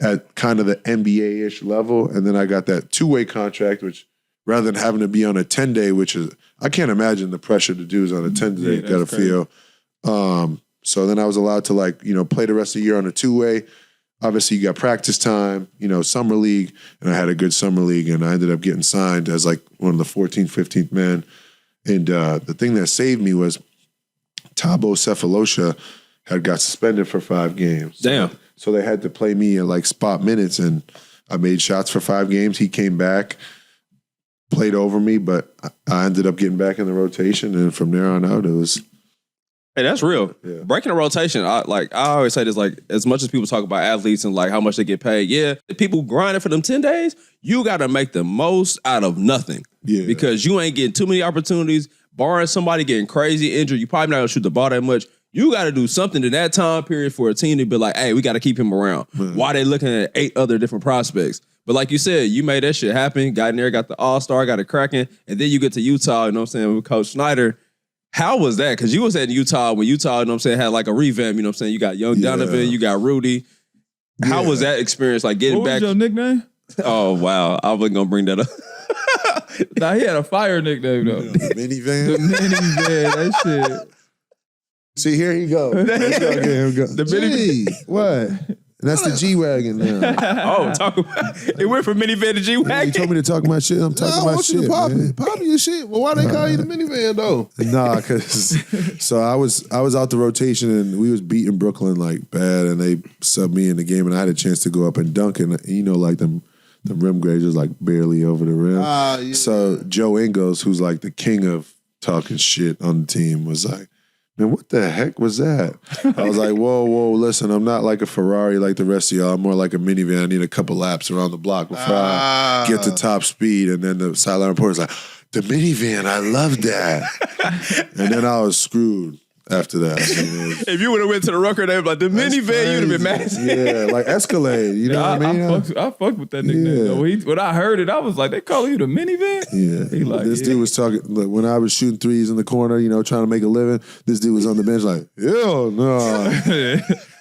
C: at kind of the NBA-ish level. And then I got that two-way contract, which rather than having to be on a 10-day, which is, I can't imagine the pressure the dudes on a 10-day got to feel. So then I was allowed to, like, you know, play the rest of the year on a two-way. Obviously, you got practice time, you know, summer league, and I had a good summer league, and I ended up getting signed as, like, one of the 14th, 15th men. And the thing that saved me was Thabo Cephalosha had got suspended for 5 games.
A: Damn.
C: So they had to play me in, like, spot minutes, and I made shots for 5 games. He came back, played over me, but I ended up getting back in the rotation, and from there on out, it was...
A: Hey, that's real.
C: Yeah.
A: Breaking a rotation, I always say this, like, as much as people talk about athletes and like how much they get paid, the people grinding for them 10 days, you got to make the most out of nothing.
C: Yeah.
A: Because you ain't getting too many opportunities, barring somebody getting crazy injured, you probably not going to shoot the ball that much. You got to do something in that time period for a team to be like, hey, we got to keep him around. While they looking at 8 other different prospects. But like you said, you made that shit happen, got in there, got the all-star, got it cracking, and then you get to Utah, you know what I'm saying, with Coach Snyder. How was that? Because you was at Utah when Utah, you know what I'm saying, had like a revamp, you know what I'm saying? You got young Donovan, you got Rudy. How was that experience, like getting back?
B: What was your nickname?
A: Oh, wow. I wasn't going to bring that up.
B: Nah, he had a fire nickname, though.
C: The minivan.
B: The minivan, that shit.
C: See, here you go. Let's go, here we go.
A: The minivan.
C: G, what? And that's the G-Wagon now.
A: Oh, talk about it. Went from minivan to
C: You
A: G-Wagon.
C: told me to talk my shit. I'm talking
D: I
C: my
D: want
C: shit.
D: you to pop
C: man.
D: it. Pop your shit. Well, why they call you the minivan, though?
C: Nah, because so I was out the rotation, and we was beating Brooklyn like bad, and they subbed me in the game, and I had a chance to go up and dunk, and you know, like them rim grades was like barely over the rim.
D: Yeah.
C: So Joe Ingles, who's like the king of talking shit on the team, was like, man, what the heck was that? I was like, whoa, listen, I'm not like a Ferrari like the rest of y'all. I'm more like a minivan. I need a couple laps around the block before I get to top speed. And then the sideline reporter's like, the minivan, I love that. And then I was screwed after that. So
A: If you would have went to the Rucker, they'd be like, the minivan, you'd have been mad.
C: Yeah, like Escalade. You know what I mean?
B: I fucked with that nickname, though. When I heard it, I was like, they calling you the minivan?
C: Yeah.
B: He like,
C: this dude was talking, like, when I was shooting threes in the corner, you know, trying to make a living, this dude was on the bench like, hell no.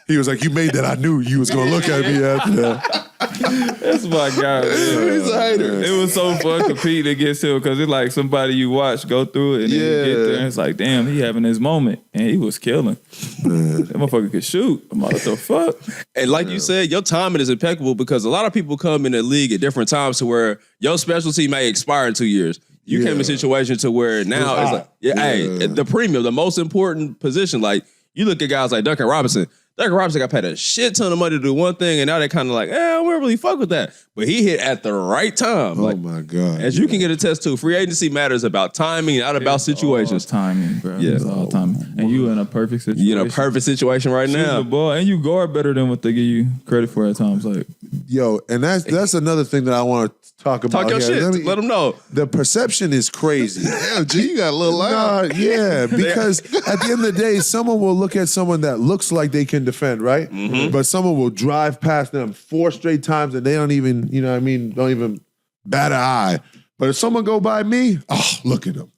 C: He was like, you made that. I knew you was going to look at me after that.
B: That's my guy. Man.
D: He's a hater.
B: It was so fun competing against him because it's like somebody you watch go through it and then you get there and it's like, damn, he having his moment and he was killing. That motherfucker could shoot. I'm like, what the fuck?
A: And like you said, your timing is impeccable because a lot of people come in the league at different times to where your specialty may expire in 2 years. You came in a situation to where now it's like, hey, the premium, the most important position. Like you look at guys like Duncan Robinson. Duncan Robinson got paid a shit ton of money to do one thing, and now they kind of like, I don't really fuck with that. But he hit at the right time.
C: Oh my God.
A: As you can get attest to, free agency matters about timing, not about situations.
B: All timing, bro.
A: Yeah.
B: It's all timing. And you in a perfect situation.
A: You in a perfect situation right
B: Shoot
A: now.
B: the ball, and you guard better than what they give you credit for at times. Like,
C: Yo, and that's another thing that I want to talk about.
A: Talk your
C: here.
A: shit. Let them know.
C: The perception is crazy.
D: Damn, G, you got a little loud.
C: Nah, yeah, because at the end of the day, someone will look at someone that looks like they can defend, right? But someone will drive past them 4 straight times and they don't even, you know what I mean, don't even bat an eye. But if someone go by me, oh, look at him.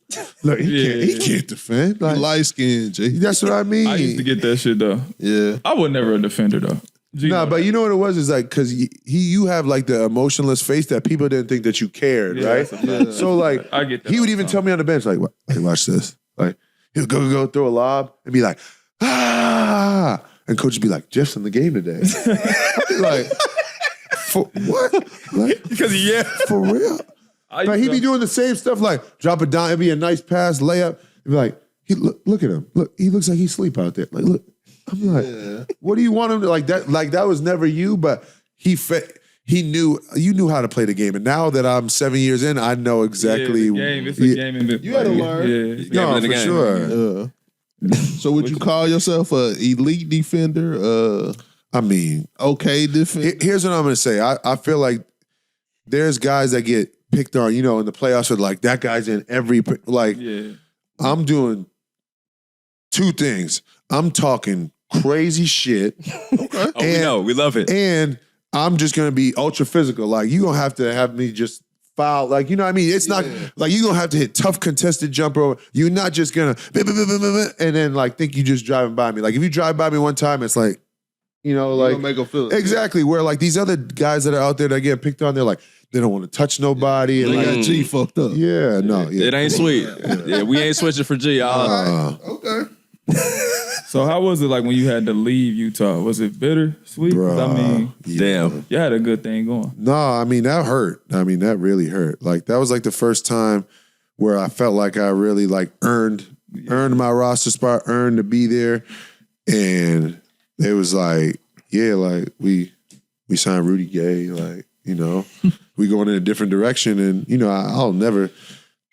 C: Look, he can't defend. Like,
D: Light skinned, G.
C: that's what I mean.
B: I used to get that shit though.
D: Yeah.
B: I was never a defender though.
C: Nah, but you know what it was? Is like because you have like the emotionless face that people didn't think that you cared, right?
B: Yeah.
C: So like,
B: I get that
C: he
B: all
C: would
B: the
C: even
B: time.
C: tell me on the bench, like, hey, watch this. Like he'll go throw a lob and be like, ah, and coach would be like, Jeff's in the game today. I'd be like, for what? Like,
B: because
C: for real? But he'd be doing the same stuff, like drop it down, it'd be a nice pass, layup. It'd be like, look at him. Look, he looks like he's asleep out there. Like, look. I'm like, what do you want him to like that? Like that was never you, but he knew you knew how to play the game. And now that I'm 7 years in, I know exactly.
B: It's a game in the
D: You had to learn.
B: Yeah.
C: No, for sure.
D: So would you call yourself a elite defender?
C: I mean,
D: Okay defender?
C: here's what I'm gonna say. I feel like there's guys that get picked on, you know, in the playoffs are like that guy's in every like.
B: Yeah.
C: I'm doing 2 things. I'm talking crazy shit.
A: Oh, we know. We love it.
C: And I'm just gonna be ultra physical. Like you gonna have to have me just foul. Like you know what I mean? It's not like you gonna have to hit tough contested jumper. You're not just gonna and then like think you just driving by me. Like if you drive by me one time, it's like, you know, like
D: Don't make them feel it.
C: exactly where like these other guys that are out there that get picked on, they're like they don't want to touch nobody.
D: They
C: And
D: got
C: like,
D: G fucked up.
C: yeah, no, yeah.
A: It ain't sweet. Yeah, we ain't switching for G.
D: Okay.
B: So how was it like when you had to leave Utah? Was it bittersweet? 'Cause I mean,
A: Damn.
B: you had a good thing going.
C: No, I mean that hurt. I mean that really hurt. Like that was like the first time where I felt like I really like earned my roster spot, earned to be there, and it was like, yeah, like we signed Rudy Gay, like you know, we going in a different direction, and you know I'll never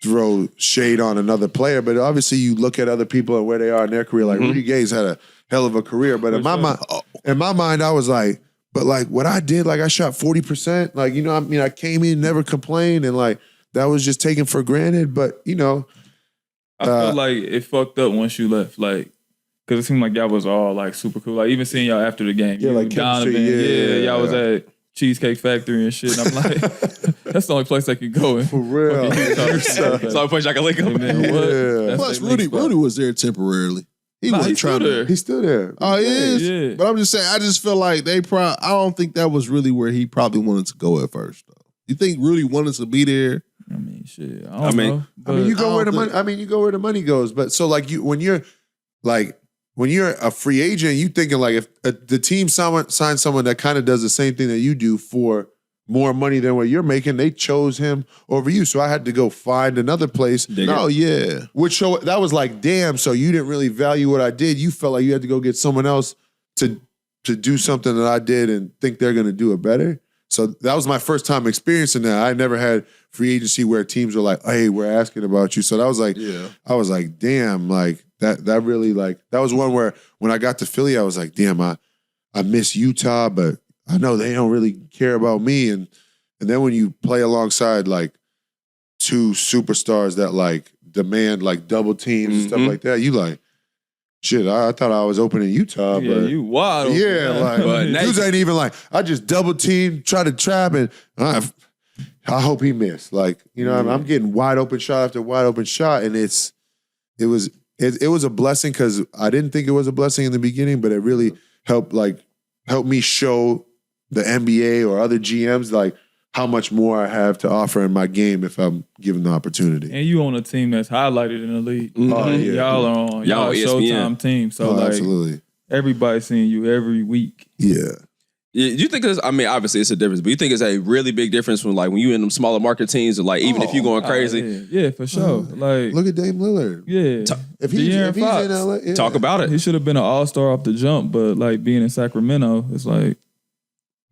C: throw shade on another player, but obviously you look at other people and where they are in their career. Like Rudy Gay's had a hell of a career, but in my mind, I was like, but like what I did, like I shot 40%. Like you know, I mean, I came in, never complained, and like that was just taken for granted. But you know,
B: I felt like it fucked up once you left. Like, because it seemed like y'all was all like super cool. Like even seeing y'all after the game.
C: Yeah,
B: you,
C: like
B: Donovan,
C: chemistry, yeah.
B: y'all was at Cheesecake Factory and shit. And I'm like, that's the only place I could go in.
C: for real.
A: It's the only place I can link
B: Hey,
A: them.
B: man, what?
C: Yeah.
B: That's
D: Plus,
B: their link spot.
D: Rudy was there temporarily. He
B: Nah,
D: wasn't
B: he's still
D: trying to.
B: there.
C: He's still there.
D: Oh, he is?
B: Yeah.
D: But I'm just saying, I just feel like they I don't think that was really where he probably wanted to go at first, though. You think Rudy wanted to be there?
B: I mean, shit.
A: I mean,
B: know.
C: I mean, you
B: But
C: go where the
D: don't
C: money. I mean, you go where the money goes. But so like when you're a free agent, you thinking like if the team signs someone that kind of does the same thing that you do for more money than what you're making, they chose him over you. So I had to go find another place.
D: No, yeah.
C: Which show that was like, damn. So you didn't really value what I did. You felt like you had to go get someone else to do something that I did and think they're going to do it better. So that was my first time experiencing that. I never had free agency where teams were like, "Hey, we're asking about you." So that was like, I was like, damn, like that really like that was one where when I got to Philly, I was like, damn, I miss Utah, but I know they don't really care about me. And then when you play alongside like 2 superstars that like demand like double teams and stuff like that, you like, shit, I thought I was open in Utah,
B: yeah,
C: but
B: you wild.
C: yeah, like
A: But
C: dudes ain't even like I just double team, try to trap, and I hope he missed. Like you know, I'm getting wide open shot after wide open shot, and it was a blessing because I didn't think it was a blessing in the beginning, but it really helped me show the NBA or other GMs, like how much more I have to offer in my game if I'm given the opportunity.
B: And you on a team that's highlighted in the league.
C: Oh, yeah.
B: Y'all are on y'all
A: ESPN.
B: Showtime team. So like
C: Absolutely.
B: everybody's seeing you every week.
C: Yeah.
A: You think it's, I mean, obviously it's a difference, but you think it's a really big difference from like when you in them smaller market teams or like even if you going crazy.
B: Yeah, for sure. Like
C: Look at Dame Lillard.
B: yeah.
C: If he's in LA, yeah.
A: Talk about it.
B: He should have been an all-star off the jump, but like being in Sacramento, it's like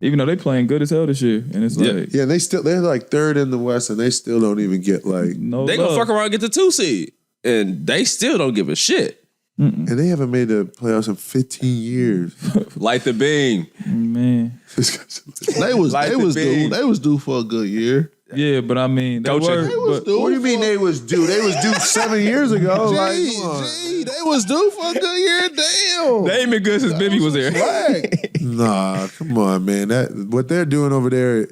B: even though they playing good as hell this year, and it's like
C: Yeah, they're like third in the West, and they still don't even get like,
B: no
A: They
B: love.
A: gonna fuck around and get the 2 seed. And they still don't give a shit.
C: and they haven't made the playoffs in 15 years.
A: Light the beam.
B: Man.
D: They was
A: Like
D: they
A: the
D: was
A: big-
D: due. They was due for a good year.
B: Yeah, but I mean, they
A: Coaching.
B: were,
A: They
D: was
B: but-
D: due.
C: What do you mean they was due? They was due 7 years ago. Like,
D: Gee,
C: come on.
D: they was due for a good year. Damn.
A: They ain't been good since Bibby was there.
D: Swag.
C: Nah, come on, man. That what they're doing over there,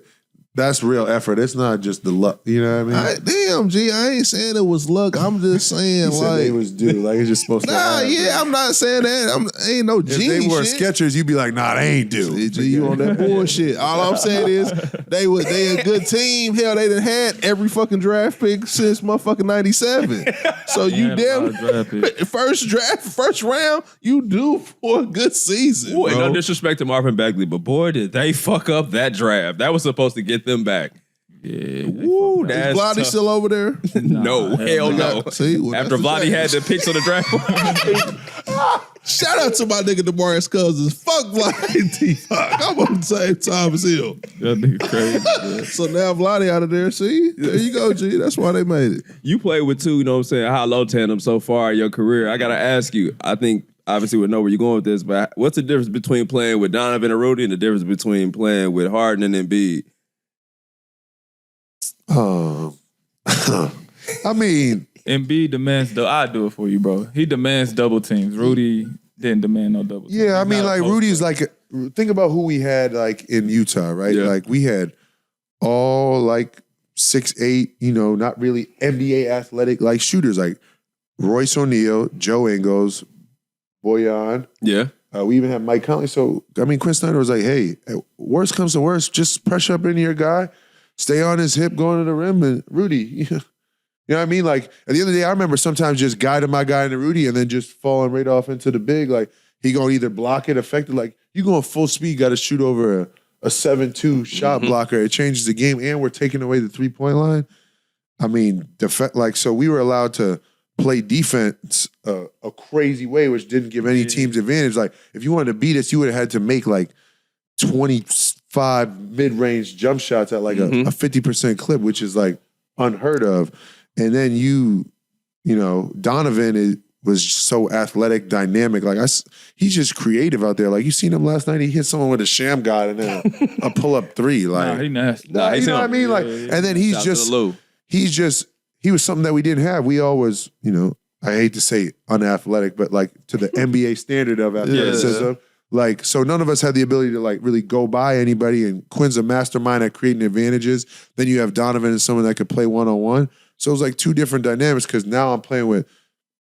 C: that's real effort. It's not just the luck. You know what I mean?
D: Damn, G, I ain't saying it was luck. I'm just saying,
C: He said
D: like,
C: they was due. Like it's just supposed to
D: nah,
C: happen.
D: yeah, I'm not saying that. Ain't no
C: If
D: genie
C: they were
D: shit.
C: Skechers, you'd be like, nah, they ain't due.
D: See, G, you on that bullshit. All I'm saying is they a good team. Hell, they done had every fucking draft pick since motherfucking 97. So you
B: Yeah,
D: damn
B: a lot of draft picks.
D: first round, you due for a good season.
A: Ooh, and
D: bro.
A: no disrespect to Marvin Bagley, but boy, did they fuck up that draft. That was supposed to get them back.
B: yeah,
A: Woo,
D: Is
A: that's
D: Vladdy
A: tough.
D: still over there?
A: No, hell no.
D: See, well,
A: After
D: that's the
A: Vladdy
D: thing.
A: had the picks on the draft board.
D: Shout out to my nigga DeMarcus Cousins. Fuck Vladdy T-Fuck. I'm on the same time as him.
B: that nigga crazy. man.
D: So now Vladdy out of there. See, there you go, G. That's why they made it.
A: You played with two, you know what I'm saying, high-low tandem so far in your career. I got to ask you, I think obviously we know where you're going with this, but what's the difference between playing with Donovan and Rudy and the difference between playing with Harden and Embiid?
C: I mean,
B: Embiid demands I do it for you, bro. He demands double teams. Rudy didn't demand no double teams.
C: yeah, I
B: He's
C: mean,
B: not
C: like
B: a post
C: Rudy's
B: player.
C: like, think about who we had like in Utah, right?
A: Yeah.
C: Like we had all like 6'8", you know, not really NBA athletic like shooters, like Royce O'Neal, Joe Ingles, Boyan.
A: Yeah.
C: We even had Mike Conley. So, I mean, Quinn Snyder was like, hey, worst comes to worst, just pressure up into your guy, stay on his hip going to the rim, and Rudy, you know what I mean? Like, at the end of the day, I remember sometimes just guiding my guy into Rudy and then just falling right off into the big. Like, he going to either block it, affect it. Like, you going full speed, got to shoot over a 7-2 shot blocker. It changes the game, and we're taking away the three-point line. I mean, so we were allowed to play defense a crazy way, which didn't give any teams advantage. Like, if you wanted to beat us, you would have had to make like 25 mid-range jump shots at like a 50% clip, which is like unheard of. And then you know, Donovan was so athletic, dynamic. Like he's just creative out there. Like you seen him last night. He hit someone with a sham god and then a pull-up three. Like,
B: Nah, he nasty.
C: you know what I mean? Like, and then
A: Shout out to Lou.
C: he was something that we didn't have. We always, you know, I hate to say unathletic, but like to the NBA standard of athleticism. Like, so none of us had the ability to like really go by anybody. And Quinn's a mastermind at creating advantages. Then you have Donovan and someone that could play one-on-one. So it was like two different dynamics because now I'm playing with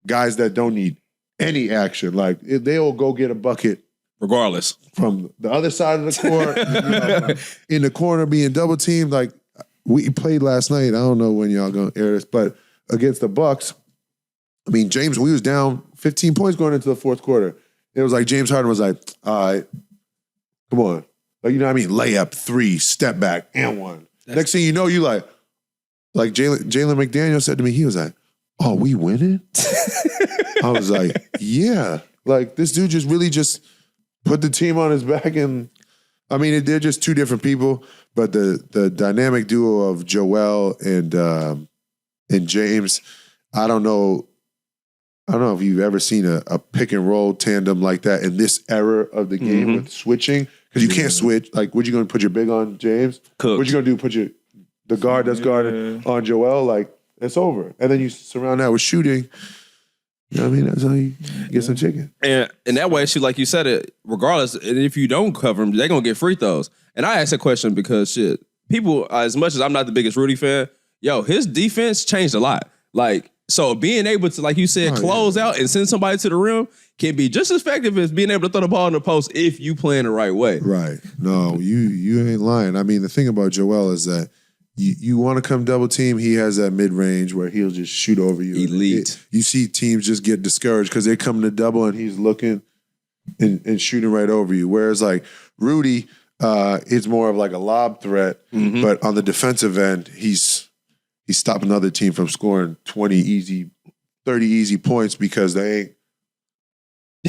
C: guys that don't need any action. Like they'll go get a bucket
A: Regardless.
C: from the other side of the court, you know, in the corner being double teamed. Like we played last night. I don't know when y'all gonna air this, but against the Bucks, I mean, James, we was down 15 points going into the fourth quarter. It was like James Harden was like, all right, come on. Like, you know what I mean? Layup, 3, step back, and 1. Next thing you know, you like Jalen McDaniel said to me, he was like, oh, we winning? I was like, yeah. Like, this dude just really just put the team on his back. And, I mean, they're just two different people. But the dynamic duo of Joel and James, I don't know if you've ever seen a pick and roll tandem like that in this era of the game with switching. Because you can't switch. Like, what you going to put your big on James?
A: Cooked.
C: What you going to do? Put the guard that's guarded on Joel? Like, it's over. And then you surround that with shooting. You know what I mean? That's how you get some chicken.
A: And in that way, like you said it, regardless, and if you don't cover them, they're going to get free throws. And I asked that question because, people, as much as I'm not the biggest Rudy fan, his defense changed a lot. Like, So being able to, like you said, close out and send somebody to the rim can be just as effective as being able to throw the ball in the post if you playing the right way.
C: Right. No, you ain't lying. I mean, the thing about Joel is that you want to come double team, he has that mid range where he'll just shoot over you.
A: Elite.
C: You see teams just get discouraged because they come to double and he's looking and shooting right over you. Whereas like Rudy is more of like a lob threat, but on the defensive end, he's stopping another team from scoring 20 easy, 30 easy points because they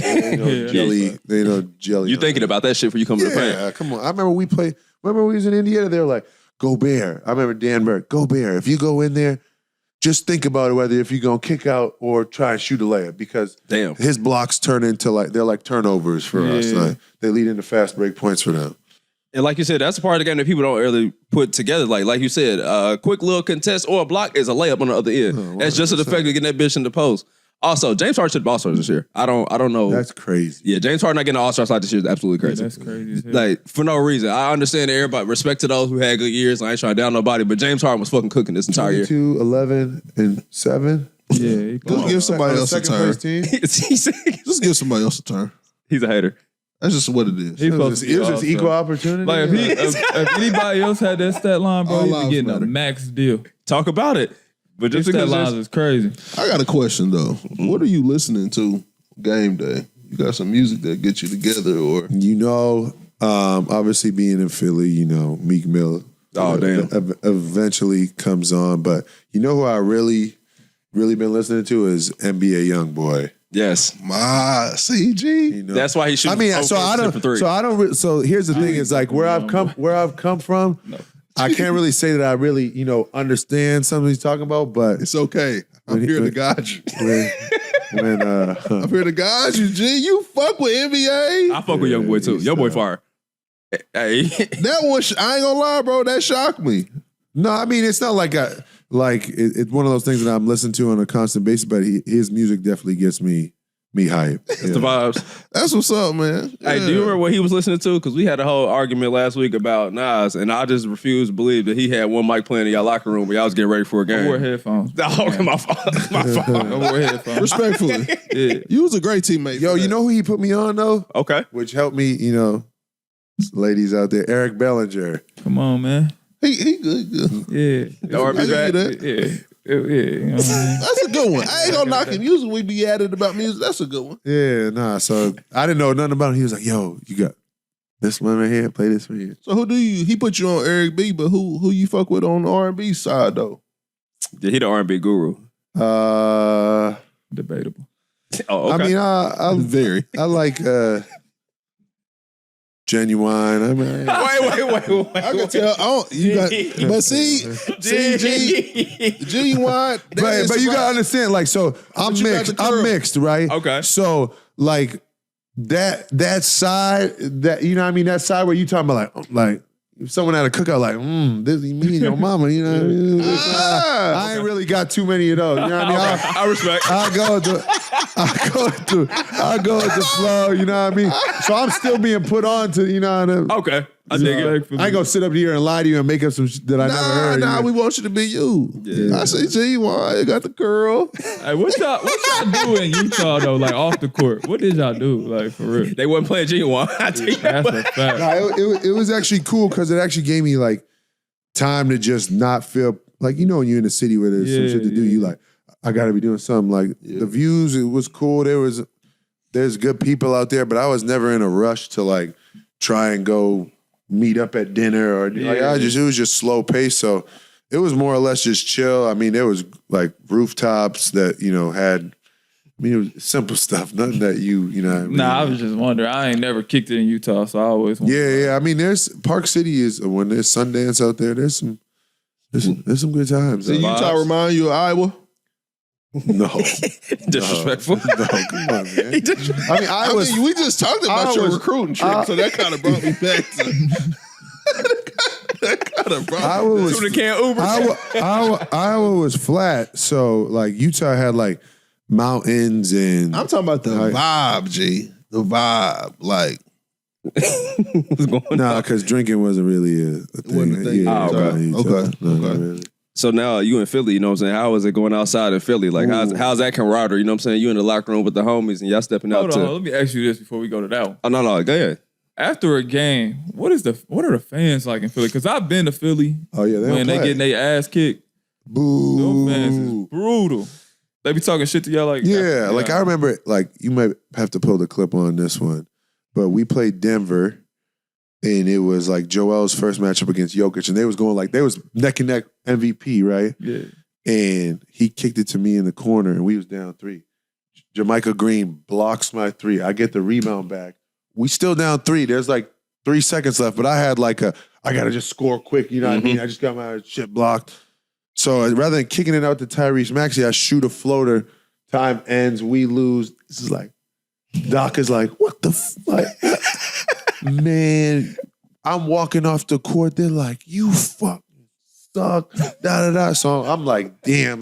C: ain't no jelly. They ain't no jelly.
A: You thinking about that shit before you come to the paint.
C: Yeah, come on. I remember remember we was in Indiana, they were like, go Bear. I remember Dan Burke, go Bear. If you go in there, just think about it, whether if you're going to kick out or try and shoot a layup, because his blocks turn into they're like turnovers for us. Like, they lead into fast break points for them.
A: And like you said, that's a part of the game that people don't really put together. Like you said, a quick little contest or a block is a layup on the other end. That's just as effective getting that bitch in the post. Also, James Harden should have All-Stars this year. I don't know.
C: That's crazy.
A: Yeah, James Harden not getting an All-Star slot this year is absolutely crazy.
B: Yeah, that's crazy.
A: Like, for no reason. I understand that everybody, respect to those who had good years. I ain't trying to down nobody, but James Harden was fucking cooking this entire year.
C: 22, 11, and 7.
B: Yeah.
D: Just give somebody else a turn. Just give somebody else a turn.
A: He's a hater.
D: That's just what it is.
B: He's supposed to be
C: It was just equal opportunity.
B: Like if anybody else had that stat line, bro, he'd be getting a max deal.
A: Talk about it. But just
B: Stat
A: because
B: lines is crazy.
D: I got a question though. What are you listening to game day? You got some music that gets you together, or
C: obviously being in Philly, Meek Mill.
A: Oh damn!
C: Eventually comes on, but who I really been listening to is NBA YoungBoy.
A: Yes,
D: my CG.
A: That's why he should.
C: I mean, so here's the thing: is like where I've come from. No. I can't really say that I really, understand something he's talking about, but
D: it's okay. I'm here to guide you. I'm here to guide you, G. You fuck with NBA.
A: I fuck with YoungBoy too. YoungBoy fire. Hey,
D: that one, I ain't gonna lie, bro. That shocked me.
C: No, I mean it's not like it's one of those things that I'm listening to on a constant basis, but his music definitely gets me hype.
A: It's the vibes.
D: That's what's up, man.
A: Hey, do you remember what he was listening to? Because we had a whole argument last week about Nas, and I just refused to believe that he had one mic playing in y'all locker room where y'all was getting ready for a game.
B: I wore headphones.
A: Oh, my fault. My fault.
B: I wore headphones.
D: Respectfully. Yeah. You was a great teammate.
C: Yo, you know who he put me on, though?
A: Okay.
C: Which helped me, ladies out there. Eric Bellinger.
B: Come on, man.
D: He good.
B: Yeah.
A: The R&B back?
B: Yeah. You know what I mean?
D: That's a good one. I ain't gonna knock him. Usually we be at it about music. That's a good one.
C: Yeah, nah. So I didn't know nothing about him. He was like, "Yo, you got this one right here. Play this for you."
D: So he put you on Eric B, but who you fuck with on the R&B side though?
A: Yeah, he the R&B guru.
B: Debatable.
A: Oh, okay.
C: I mean, I like Genuine. I mean,
A: wait.
D: I can tell. But see, Genuine.
C: But you gotta understand, like, so I'm mixed, right?
A: Okay.
C: So like that side, that side where you talking about like if someone had a cookout, like, this is me and your mama, you know what I mean? I ain't really got too many of those. You know what I mean?
A: I respect.
C: I go with the flow, you know what I mean? So I'm still being put on to, you know what I mean?
A: Okay. I dig it.
C: I ain't gonna sit up here and lie to you and make up some shit that I never heard.
D: Nah, we want you to be you. Yeah. I say, G, why you got the girl?
B: Hey, what y'all do in Utah though? Like off the court, what did y'all do? Like for real?
A: They wasn't playing Genuine.
B: That's a fact.
C: Nah, it was actually cool because it actually gave me like time to just not feel like when you're in the city where there's some shit to do, you like I got to be doing something. Like the views, it was cool. There's good people out there, but I was never in a rush to like try and go meet up at dinner or it was just slow pace. So it was more or less just chill. I mean, there was like rooftops that, had, it was simple stuff, nothing that
B: I was just wondering. I ain't never kicked it in Utah, so I always wonder.
C: Yeah. I mean, there's Park City when there's Sundance out there, there's some good times.
D: Did Utah remind you of Iowa?
C: No.
A: Disrespectful.
C: No, come on, man. I mean,
D: we just talked about your recruiting trip, so that kind of brought me back to that kind of brought me.
C: Iowa was flat, so like Utah had like mountains and
D: I'm talking about the vibe, G. The vibe. Like
C: because drinking wasn't really a thing.
D: Wasn't a thing.
C: Okay.
D: No,
C: really.
A: So now you in Philly, you know what I'm saying? How is it going outside in Philly? Like, how's that camaraderie? You know what I'm saying? You in the locker room with the homies and y'all stepping out
B: Hold on, let me ask you this before we go to that one.
A: Oh, no, go ahead.
B: After a game, what are the fans like in Philly? Because I've been to Philly.
C: Oh yeah,
B: when they getting their ass kicked.
C: Boo.
B: Those fans is brutal. They be talking shit to y'all like
C: yeah. Like I remember, like you might have to pull the clip on this one, but we played Denver. And it was like Joel's first matchup against Jokic, and they was neck and neck MVP, right?
B: Yeah.
C: And he kicked it to me in the corner, and we was down 3. Jamaica Green blocks my 3. I get the rebound back. We still down 3. There's like 3 seconds left, but I had I gotta just score quick. You know what I mean? I just got my shit blocked. So rather than kicking it out to Tyrese Maxey, I shoot a floater. Time ends. We lose. This is like Doc is like, what the man, I'm walking off the court. They're like, you fucking suck. Da. So I'm like, damn.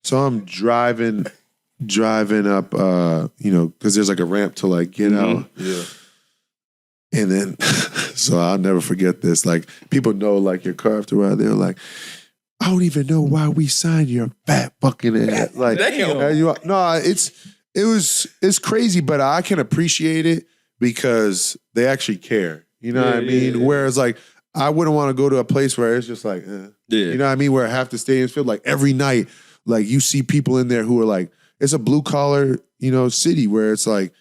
C: So I'm driving up, because there's like a ramp to like get out.
D: Yeah.
C: And then, so I'll never forget this. Like, people know like your car after a while. They're like, I don't even know why we signed your fat fucking ass. Like, no, it's crazy, but I can appreciate it. Because they actually care. You know what I mean? Yeah. Whereas, like, I wouldn't want to go to a place where it's just like, You know what I mean? Where half the stadiums feel like every night, like, you see people in there who are like, it's a blue-collar, city where it's like,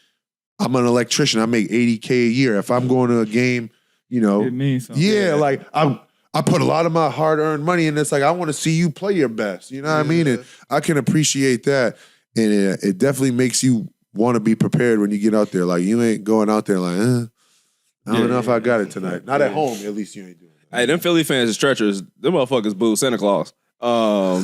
C: I'm an electrician. I make $80K a year. If I'm going to a game, it
B: means something.
C: Yeah, like, I put a lot of my hard-earned money in this. Like, I want to see you play your best. You know what I mean? And I can appreciate that. And it definitely makes you want to be prepared when you get out there. Like, you ain't going out there like, I don't know if I got it tonight. Not at home, at least you ain't doing it.
A: Hey, them Philly fans are stretchers. Them motherfuckers boo Santa Claus. I'll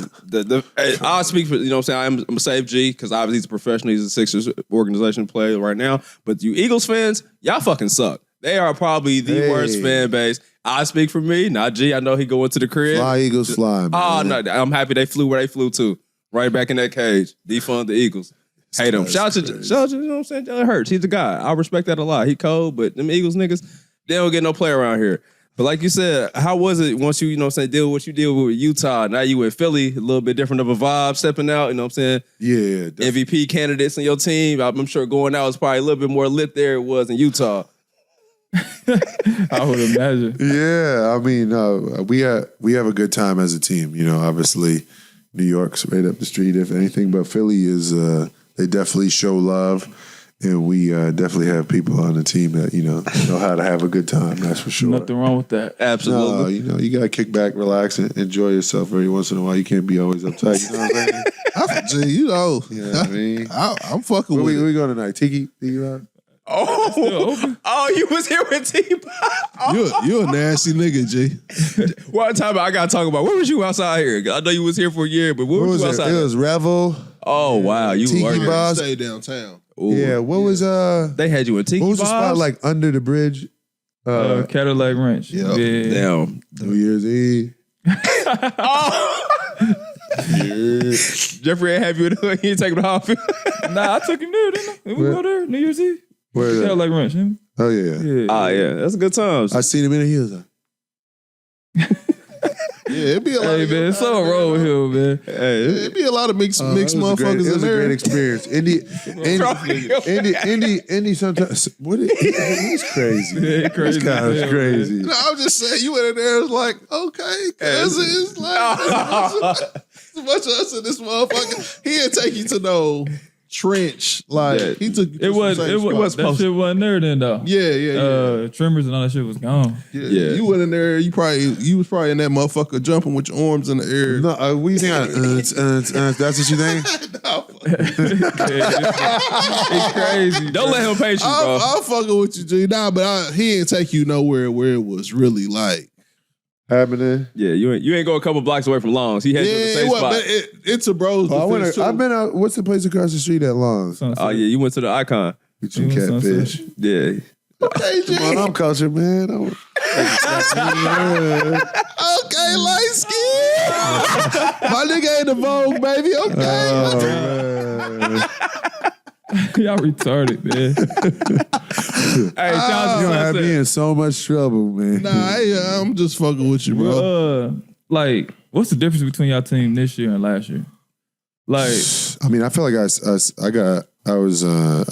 A: speak for, you know what I'm saying? I'm a safe G, because obviously he's a professional. He's a Sixers organization player right now. But you Eagles fans, y'all fucking suck. They are probably the worst fan base. I speak for me, not G. I know he going to the crib.
C: Fly, Eagles, fly, man.
A: Oh, no, I'm happy they flew where they flew to. Right back in that cage. Defund the Eagles. Hate him. Shout out to, you know what I'm saying? Jalen Hurts. He's a guy. I respect that a lot. He cold, but them Eagles niggas, they don't get no play around here. But like you said, how was it once you, you know what I'm saying, deal with what you deal with Utah? Now you in Philly, a little bit different of a vibe stepping out, you know what I'm saying?
C: Yeah. Definitely.
A: MVP candidates in your team. I'm sure going out was probably a little bit more lit there than it was in Utah.
B: I would imagine.
C: Yeah, I mean, we have a good time as a team. Obviously, New York's right up the street, if anything, but Philly is... They definitely show love, and we definitely have people on the team that know how to have a good time. That's for sure.
B: Nothing wrong with that.
A: Absolutely.
C: No, you gotta kick back, relax, and enjoy yourself every once in a while. You can't be always uptight. You know what I'm saying?
D: You know
C: what I mean?
D: I'm fucking with
C: Where we going tonight? Tiki Rock?
A: Oh, you was here with T-Pop.
D: You're a nasty nigga, G.
A: One time I gotta talk about, where was you outside here? I know you was here for a year, but where was you outside?
C: It was Revel.
A: Oh wow, you
C: Tiki
A: were
C: Boss.
D: Stay downtown.
A: Ooh.
C: Yeah, what was
A: They had you in Tiki
C: what was the spot
A: Bob's?
C: like under the bridge?
B: Cadillac Ranch.
D: Yeah.
A: Damn.
C: New Year's Eve.
A: Jeffrey ain't have you in the hood. He ain't taking the off.
B: Nah, I took him there, didn't I? We go there New Year's Eve.
C: Where that?
B: Cadillac Ranch.
C: Oh yeah.
A: Ah, yeah, that's a good times.
C: I seen him in the hills.
D: Yeah, it'd be a lot
B: Hey
D: of
B: man, something wrong with him, man.
A: Hey,
D: it'd be a lot of mixed motherfuckers
C: It
D: in
C: was a
D: there.
C: great experience. Indy sometimes he's crazy.
B: Yeah, crazy.
C: This guy is
B: Yeah,
C: crazy.
D: No, I'm just saying, you went in there, it's like, okay, cuz it's like, there's a bunch of us in this motherfucker. He didn't take you to no trench. Like,
A: Yeah.
D: he took you to
B: It was that shit wasn't there then though.
D: Yeah.
B: Trimmers and all that shit was gone.
A: Yeah.
D: You went in there, you was probably in that motherfucker jumping with your arms in the air.
C: No, we think that's what you think?
B: It's crazy.
A: don't let him paint you, bro.
D: I'm fucking with you, G. Nah, but he didn't take you nowhere where it was really like
C: Happening.
A: Yeah, you ain't go a couple blocks away from Long's. He had you in the same spot.
D: but it's a bro's.
C: I've been out. What's the place across the street that long?
A: Oh yeah, you went to the Icon.
C: Get some catfish.
A: Yeah.
D: Okay, G.
C: Come on, I'm culture, man.
D: Okay, light skin. My nigga ain't the Vogue, baby. Okay.
B: Y'all retarded, man.
A: Hey,
C: You're gonna have me in so much trouble, man.
D: Nah, I'm just fucking with you, bro.
B: Like What's the difference between y'all team this year and last year? Like,
C: I mean, I feel like I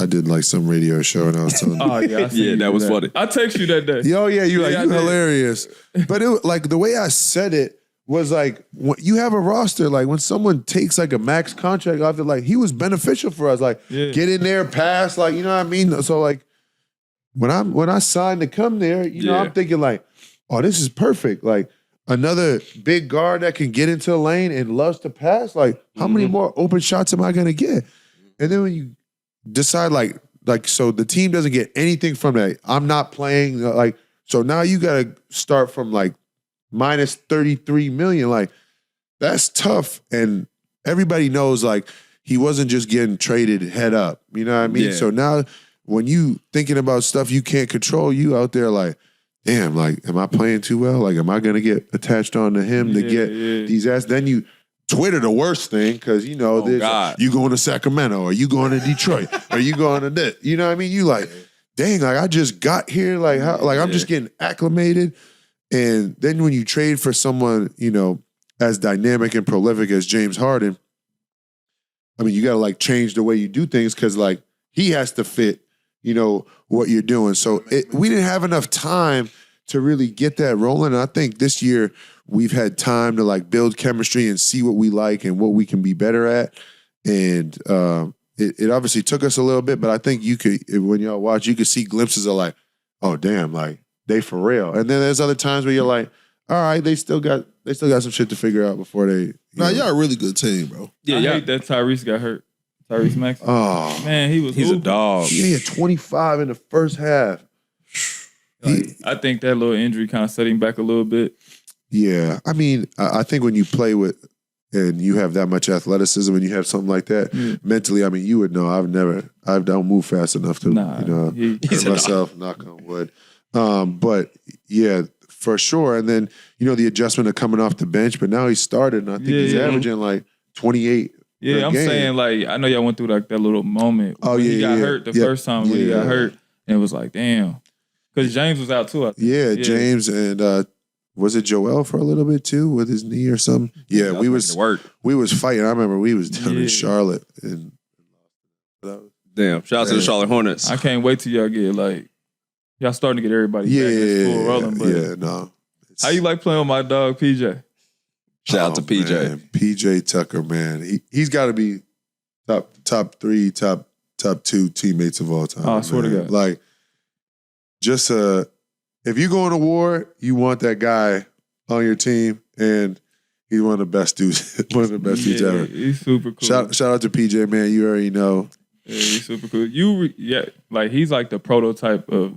C: did like some radio show and I was telling
B: oh yeah, I seen
A: Yeah,
B: you
A: that
B: do
A: was funny.
B: I text you that day.
C: oh yeah, you
B: Yeah, I
C: you
B: did.
C: hilarious. But it like the way I said it was like when you have a roster, like when someone takes like a max contract after, like he was beneficial for us. Like get in there, pass, like you know what I mean. So like when I signed to come there, you know, I'm thinking like, oh, this is perfect. Like another big guard that can get into the lane and loves to pass. Like how many more open shots am I gonna get? And then when you decide like so the team doesn't get anything from that. I'm not playing like so now you gotta start from like minus 33 million. Like that's tough. And everybody knows like he wasn't just getting traded head up. You know what I mean?
A: Yeah.
C: So now when you thinking about stuff you can't control, you out there like, damn, like, am I playing too well? Like, am I gonna get attached on to him to get these ass? Then you Twitter the worst thing because you know you going to Sacramento or you going to Detroit or you going to this. You know what I mean? You like, dang, like I just got here, like how, like I'm just getting acclimated. And then when you trade for someone, you know, as dynamic and prolific as James Harden, I mean, you got to like change the way you do things because like he has to fit, you know, what you're doing. So we didn't have enough time to really get that rolling. And I think this year we've had time to like build chemistry and see what we like and what we can be better at. And it obviously took us a little bit, but I think you could, when y'all watch, you could see glimpses of like, oh damn, like they for real. And then there's other times where you're like, all right, they still got some shit to figure out before they.
D: Y'all a really good team, bro.
B: Yeah, I hate that Tyrese got hurt. Tyrese Maxey.
C: Oh
B: man, he's
A: a dog.
C: He had 25 in the first half.
B: I think that little injury kind of set him back a little bit.
C: Yeah, I mean, I think when you play with and you have that much athleticism and you have something like that, mentally, I mean, you would know. I don't move fast enough to, hurt myself. Knock on wood. But yeah, for sure. And then the adjustment of coming off the bench, but now he started, and I think he's averaging like 28.
B: Yeah, I'm saying like I know y'all went through like that little moment.
C: Oh
B: when
C: yeah,
B: he got hurt the first time when he got hurt, and it was like damn, because James was out too. I think.
C: Yeah, James and was it Joel for a little bit too with his knee or something? Yeah, we was fighting. I remember we was down in Charlotte and
A: damn. Shout out to the Charlotte Hornets.
B: I can't wait till y'all get like y'all starting to get everybody back in full rolling. But how you like playing with my dog PJ?
A: Shout out to PJ.
C: Man. PJ Tucker, man. He's got to be top 3, top 2 teammates of all time.
B: Oh, I swear to God.
C: Like, just if you go to war, you want that guy on your team, and he's one of the best dudes. One of the best dudes ever.
B: He's super cool.
C: Shout out to PJ, man. You already know.
B: Yeah, he's super cool. Like he's like the prototype of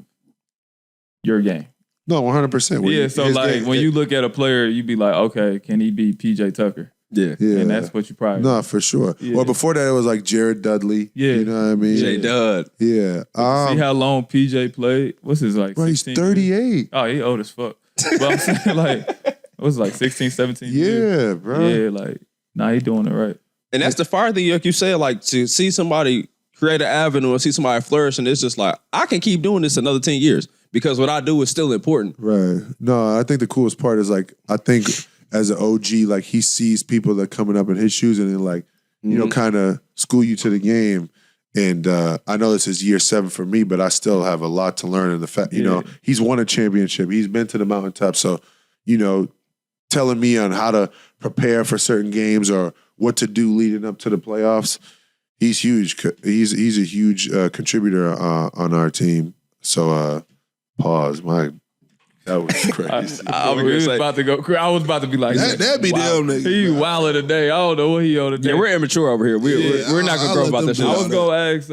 B: your game.
C: No, 100%.
B: Yeah, so like when you look at a player, you be like, okay, can he be PJ Tucker?
A: Yeah.
B: And that's what you probably
C: No, for sure. Yeah. Well, before that, it was like Jared Dudley. Yeah. You know what I mean?
A: J Dud.
C: Yeah.
B: See how long PJ played? What's his like?
C: Bro, he's 38.
B: Oh, he old as fuck. But I'm saying like, what's like 16, 17
C: years? Bro.
B: Yeah, like, he doing it right.
A: And that's the fire thing, like you said, like to see somebody create an avenue or see somebody flourish, and it's just like, I can keep doing this another 10 years. Because what I do is still important.
C: Right. No, I think the coolest part is like, I think as an OG, like he sees people that are coming up in his shoes and then like, kind of school you to the game. And I know this is year 7 for me, but I still have a lot to learn. And the fact, he's won a championship. He's been to the mountaintop. So, telling me on how to prepare for certain games or what to do leading up to the playoffs, he's huge. He's a huge contributor on our team. So, pause. That was crazy.
B: I was about to go. I was about to be like,
D: that'd be damn nigga.
B: He wilding today. I don't know what he on today.
A: Yeah, we're immature over here. We're not gonna grow about that shit.
B: I was gonna ask,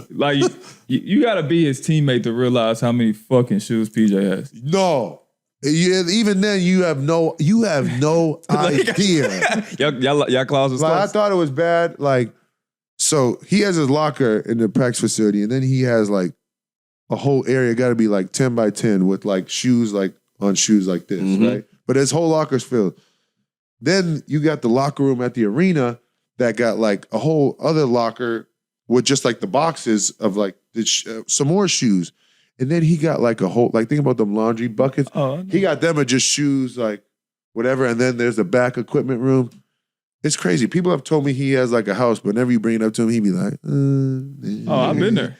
B: like, you got to be his teammate to realize how many fucking shoes PJ has.
C: No. Yeah, even then, you have no idea.
A: Y'all closets.
C: Like, I thought it was bad. Like, so he has his locker in the practice facility, and then he has like a whole area got to be like 10 by 10 with like shoes like on shoes like this, right? But his whole locker's filled. Then you got the locker room at the arena that got like a whole other locker with just like the boxes of like some more shoes. And then he got like a whole, like think about them laundry buckets. He got them of just shoes like whatever, and then there's the back equipment room. It's crazy. People have told me he has like a house, but whenever you bring it up to him, he'd be like,
B: Oh, I've been there.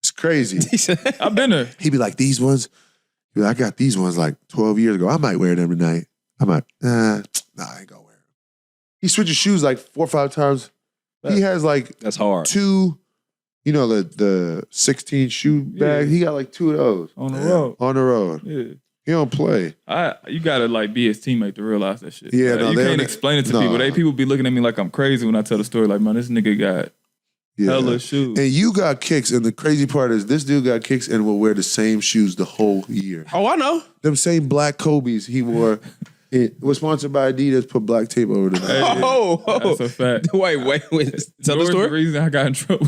C: It's crazy.
B: I've been there.
C: He'd be like, these ones, he'd be like, I got these ones like 12 years ago. I might wear them tonight. I might, nah, I ain't gonna wear them. He switches shoes like 4 or 5 times. He has like
A: That's hard.
C: 2, you know, the 16 shoe bag. He got like 2 of those.
B: On the road.
C: On the road.
B: Yeah.
C: He don't play.
B: You gotta like be his teammate to realize that shit.
C: Yeah,
B: Like,
C: no,
B: you
C: they
B: can't
C: don't-
B: explain it to
C: no.
B: people. People be looking at me like I'm crazy when I tell the story. Like, man, this nigga got hella shoes.
C: And you got kicks, and the crazy part is this dude got kicks and will wear the same shoes the whole year.
A: Oh, I know.
C: Them same black Kobe's he wore. It was sponsored by Adidas. Put black tape over the back.
A: Oh,
B: That's a fact.
A: wait. Tell the
B: George,
A: story.
B: the reason I got in trouble.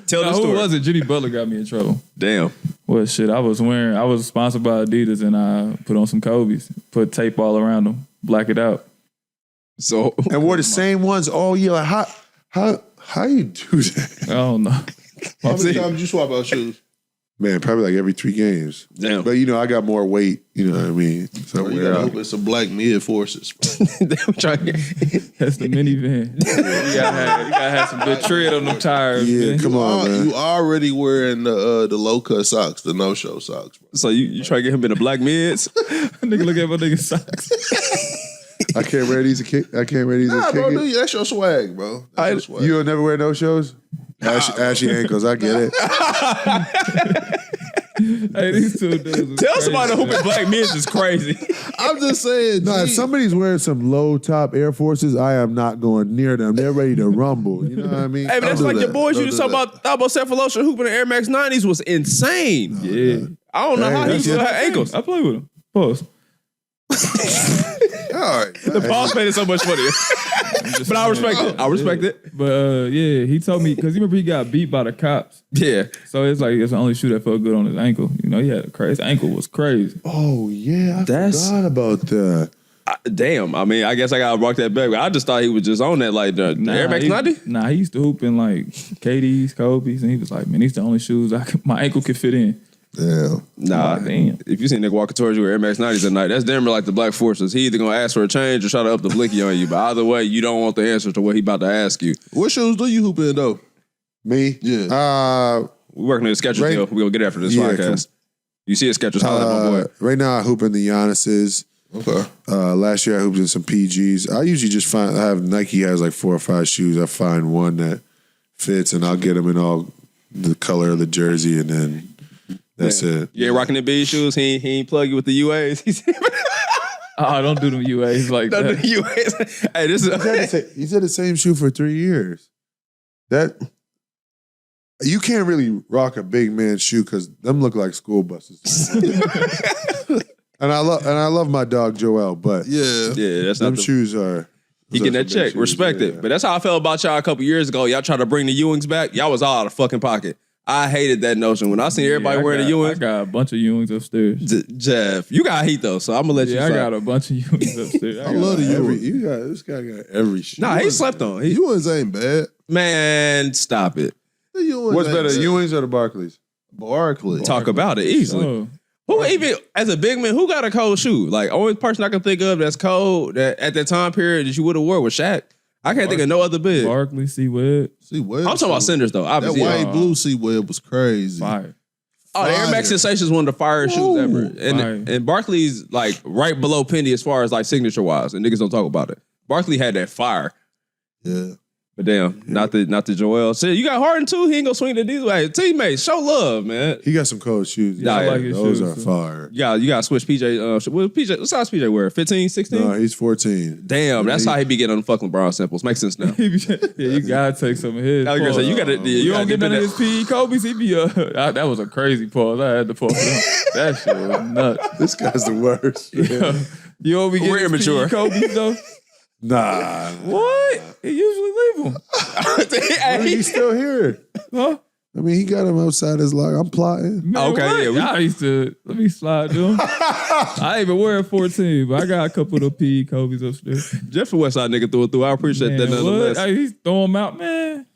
A: Tell the
B: Who
A: story.
B: was it? Jimmy Butler got me in trouble.
A: Damn.
B: Well, shit, I was sponsored by Adidas and I put on some Kobe's, put tape all around them, black it out.
A: So
C: And wore the same ones all year. Like how you do that?
B: I don't know.
D: How many times did you swap out shoes?
C: Man, probably like every 3 games.
A: Damn.
C: But you know, I got more weight. You know what I mean? So
D: You gotta hope it's some black mid forces.
A: I'm trying to
B: That's the minivan. You gotta have some good tread on them tires.
C: Yeah,
B: man.
C: come on, man.
D: You already wearing the low cut socks, the no show socks, bro.
A: So you try to get him in the black mids?
B: Nigga, look at my nigga socks.
C: I can't wear these. I can't wear these.
D: Nah,
C: to
D: bro,
C: kick
D: dude, that's your swag, bro. That's your swag.
C: You'll never wear no shows. Ashy ankles. I get it.
B: Hey, these two dudes. is
A: Tell
B: crazy,
A: somebody who
B: man.
A: in black mids is crazy.
D: I'm just saying.
C: No, if
D: G,
C: somebody's wearing some low top Air Forces, I am not going near them. They're ready to rumble. You know what I mean?
A: Hey, but that's
C: Don't
A: like
C: do
A: your
C: that.
A: boys
C: Don't
A: you
C: do
A: just talking about Cephalosha hooping the Air Max 90s was insane.
B: Yeah.
A: I don't know
C: Hey,
A: how he
C: that's
A: still
C: it.
A: had ankles.
B: I play with him. Pause.
D: all right.
A: The pause made it so much funnier. But I respect it. I respect it.
B: But yeah, he told me, because he got beat by the cops.
A: Yeah.
B: So it's like, it's the only shoe that felt good on his ankle. You know, he had a crazy, his ankle was crazy.
C: Oh yeah, I
A: That's-
C: forgot about that.
A: Damn. I mean, I guess I gotta rock that back. I just thought he was just on that like the Air Max 90.
B: Nah, he used to hoop in like KD's, Kobe's, and he was like, man, these the only shoes my ankle could fit in.
C: Damn.
A: Nah,
B: Damn.
A: if you see a nigga walking towards you with Air Max 90s at night, that's damn near like the Black Forces. He either gonna ask for a change or try to up the blicky on you. But either way, you don't want the answer to what he about to ask you.
D: What shoes do you hoop in though?
C: Me?
D: Yeah.
A: We working in a Skechers
C: Right.
A: deal. We gonna get after this
C: Yeah,
A: podcast. You see a Skechers, holler at my boy.
C: Right now, I hoop in the Giannis's.
D: Okay.
C: Last year, I hooped in some PGs. I usually just I have Nike has like 4 or 5 shoes. I find one that fits, and I'll get them in all the color of the jersey, and then that's it.
A: You ain't rocking the B shoes. He ain't plug you with the UAs. He said,
B: Oh, don't do them UAs like
A: "Don't do
B: that.
A: the UAs." Hey, this is
C: He's had the same shoe for 3 years. That you can't really rock a big man shoe because them look like school buses. And I love my dog Joel, but
D: Yeah.
A: yeah, that's not
C: them
A: the.
C: shoes are.
A: He getting that check. Respect it. But that's how I felt about y'all a couple years ago. Y'all tried to bring the Ewings back. Y'all was all out of fucking pocket. I hated that notion. When I seen everybody
B: Yeah,
A: wearing the
B: I
A: Ewings,
B: got a bunch of Ewings upstairs.
A: Jeff, you got heat though, so I'm gonna let you.
B: Yeah, I
A: slide.
B: got a bunch of Ewings upstairs.
D: I love the Ewing.
C: This guy got every shoe.
A: Nah, he slept on. He,
D: Ewings ain't bad.
A: man, stop it.
D: The Ewings
C: What's
D: ain't
C: better,
D: bad.
C: Ewings or the Barclays?
D: Barkley.
A: Talk about it easily.
B: Oh,
A: Who even as a big man, who got a cold shoe? Like only person I can think of that's cold that at that time period that you would have wore was Shaq. I can't think of no other big.
B: Barkley, C-Web,
D: See Webb.
A: I'm talking about centers though.
D: That
A: Obviously,
D: white blue C Webb was crazy.
B: fire.
A: oh, the Air Max
D: fire.
A: Sensation is one of the fire shoes ever,
B: fire.
A: and Barkley's like right below Penny as far as like signature wise, and niggas don't talk about it. Barkley had that fire,
D: Yeah.
A: but damn, not the Joel. So you got Harden too. He ain't gonna swing the these way. Teammates, show love, man.
C: He got some cold shoes.
A: Yeah, I like
B: his
C: those
B: shoes,
C: are
B: too.
C: fire.
A: You got to switch PJ. What size PJ wear? 15, 16?
C: No, he's 14.
A: Damn, that's how he be getting on the fucking LeBron samples. Makes sense now.
B: Yeah, you gotta take some of his.
A: I was gonna say, you gotta- yeah,
B: You
A: gotta
B: don't get
A: dip in
B: none of
A: that.
B: his PE Kobe's. He be that was a crazy pause. I had to pause. That shit was nuts.
C: This guy's the worst.
B: You don't be
A: We're
B: getting his
A: immature.
B: PE Kobe's though.
C: Nah.
B: What? He usually leave them.
C: He's still here.
B: Huh?
C: I mean, he got him outside his lock. I'm plotting.
B: Man,
A: Okay,
B: what?
A: yeah,
B: I used to let me slide them. I ain't even wear 14, but I got a couple of the P Kobe's upstairs.
A: Just for Westside nigga threw it through. I appreciate that
B: Man,
A: nonetheless.
B: what? He's throwing them out, man.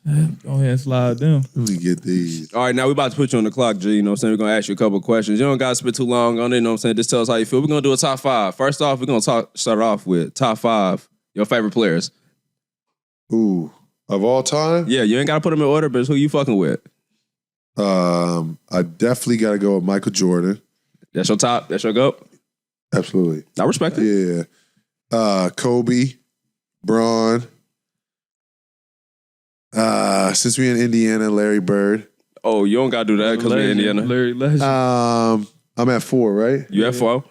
B: Go ahead and slide them.
C: Let me get these.
A: All right, now we about to put you on the clock, G. You know what I'm saying? We're going to ask you a couple of questions. You don't got to spend too long on it. You know what I'm saying? Just tell us how you feel. We're going to do a top 5. First off, we're going to start off with top 5, your favorite players.
C: Ooh, of all time?
A: Yeah, you ain't got to put them in order, but it's who you fucking with.
C: I definitely got to go with Michael Jordan.
A: That's your top? That's your GOAT?
C: Absolutely.
A: I respect it.
C: Yeah. Kobe, Braun. Since we're in Indiana, Larry Bird.
A: Oh, you don't got to do that because we're in Indiana.
B: Larry Legend.
C: I'm at 4, right?
A: You at 4?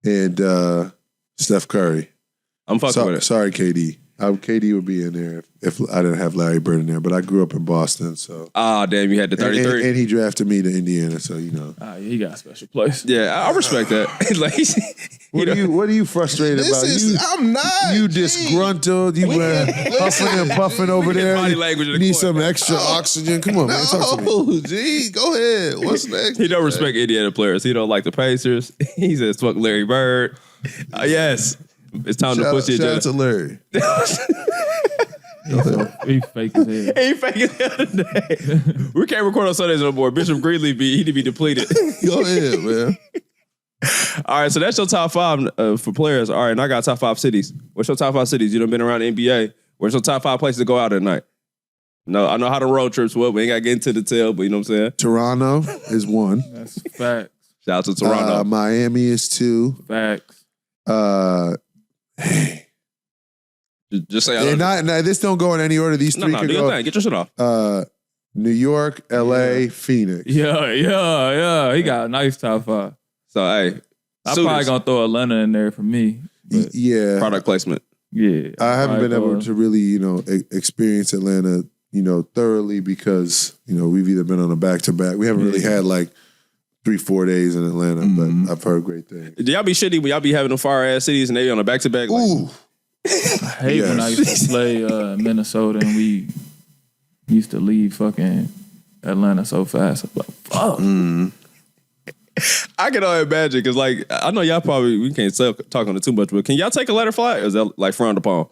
C: And Steph Curry.
A: I'm fucking with it.
C: Sorry, KD. KD would be in there if I didn't have Larry Bird in there, but I grew up in Boston, so.
A: Ah, damn, you had the 33.
C: And he drafted me to Indiana, so you know.
B: Yeah, he got a special place.
A: Yeah, I respect that. Like,
C: What are you frustrated about?
D: I'm not.
C: You disgruntled. You were huffing and puffing over there.
A: body language in
C: You
A: the
C: need
A: corner.
C: some extra oxygen. Come on, man. Talk to me.
D: No, G, go ahead. What's next?
A: He don't respect Indiana players. He don't like the Pacers. He says, fuck Larry Bird. Yes, it's time to push the
D: Shout out
A: agenda.
D: to Larry.
B: He fake as hell.
A: He fake as hell today. We can't record on Sundays no more. Bishop Greenleaf, he need to be depleted.
D: Go ahead, man.
A: All right, so that's your top 5 for players. All right, and I got top 5 cities. What's your top 5 cities? You done been around the NBA. Where's your top 5 places to go out at night? No, I know how the road trips work. We ain't got to get into detail, but you know what I'm saying?
C: Toronto is 1.
B: That's facts.
A: Shout out to Toronto.
C: Miami is 2.
B: Facts.
A: Just say
C: And this don't go in any order. These 3
A: no,
C: could
A: do your
C: go.
A: thing. Get your shit off.
C: New York, LA, Phoenix.
B: Yeah. He got a nice top 5.
A: So, hey,
B: I'm
A: suitors.
B: probably gonna throw Atlanta in there for me. But
C: Yeah.
A: Product placement.
B: yeah,
C: I haven't been able
B: to.
C: to really, experience Atlanta, thoroughly because, we've either been on a back-to-back. We haven't really had like 3-4 days in Atlanta, but I've heard great things.
A: Do y'all be shitty when y'all be having them fire-ass cities and they be on a back-to-back? Like,
C: Ooh.
B: I hate when I used to play Minnesota and we used to leave fucking Atlanta so fast. I'm like, fuck.
A: I can only imagine because, like, I know y'all probably, we can't talk on it too much, but can y'all take a letter flight or is that, like, frowned upon?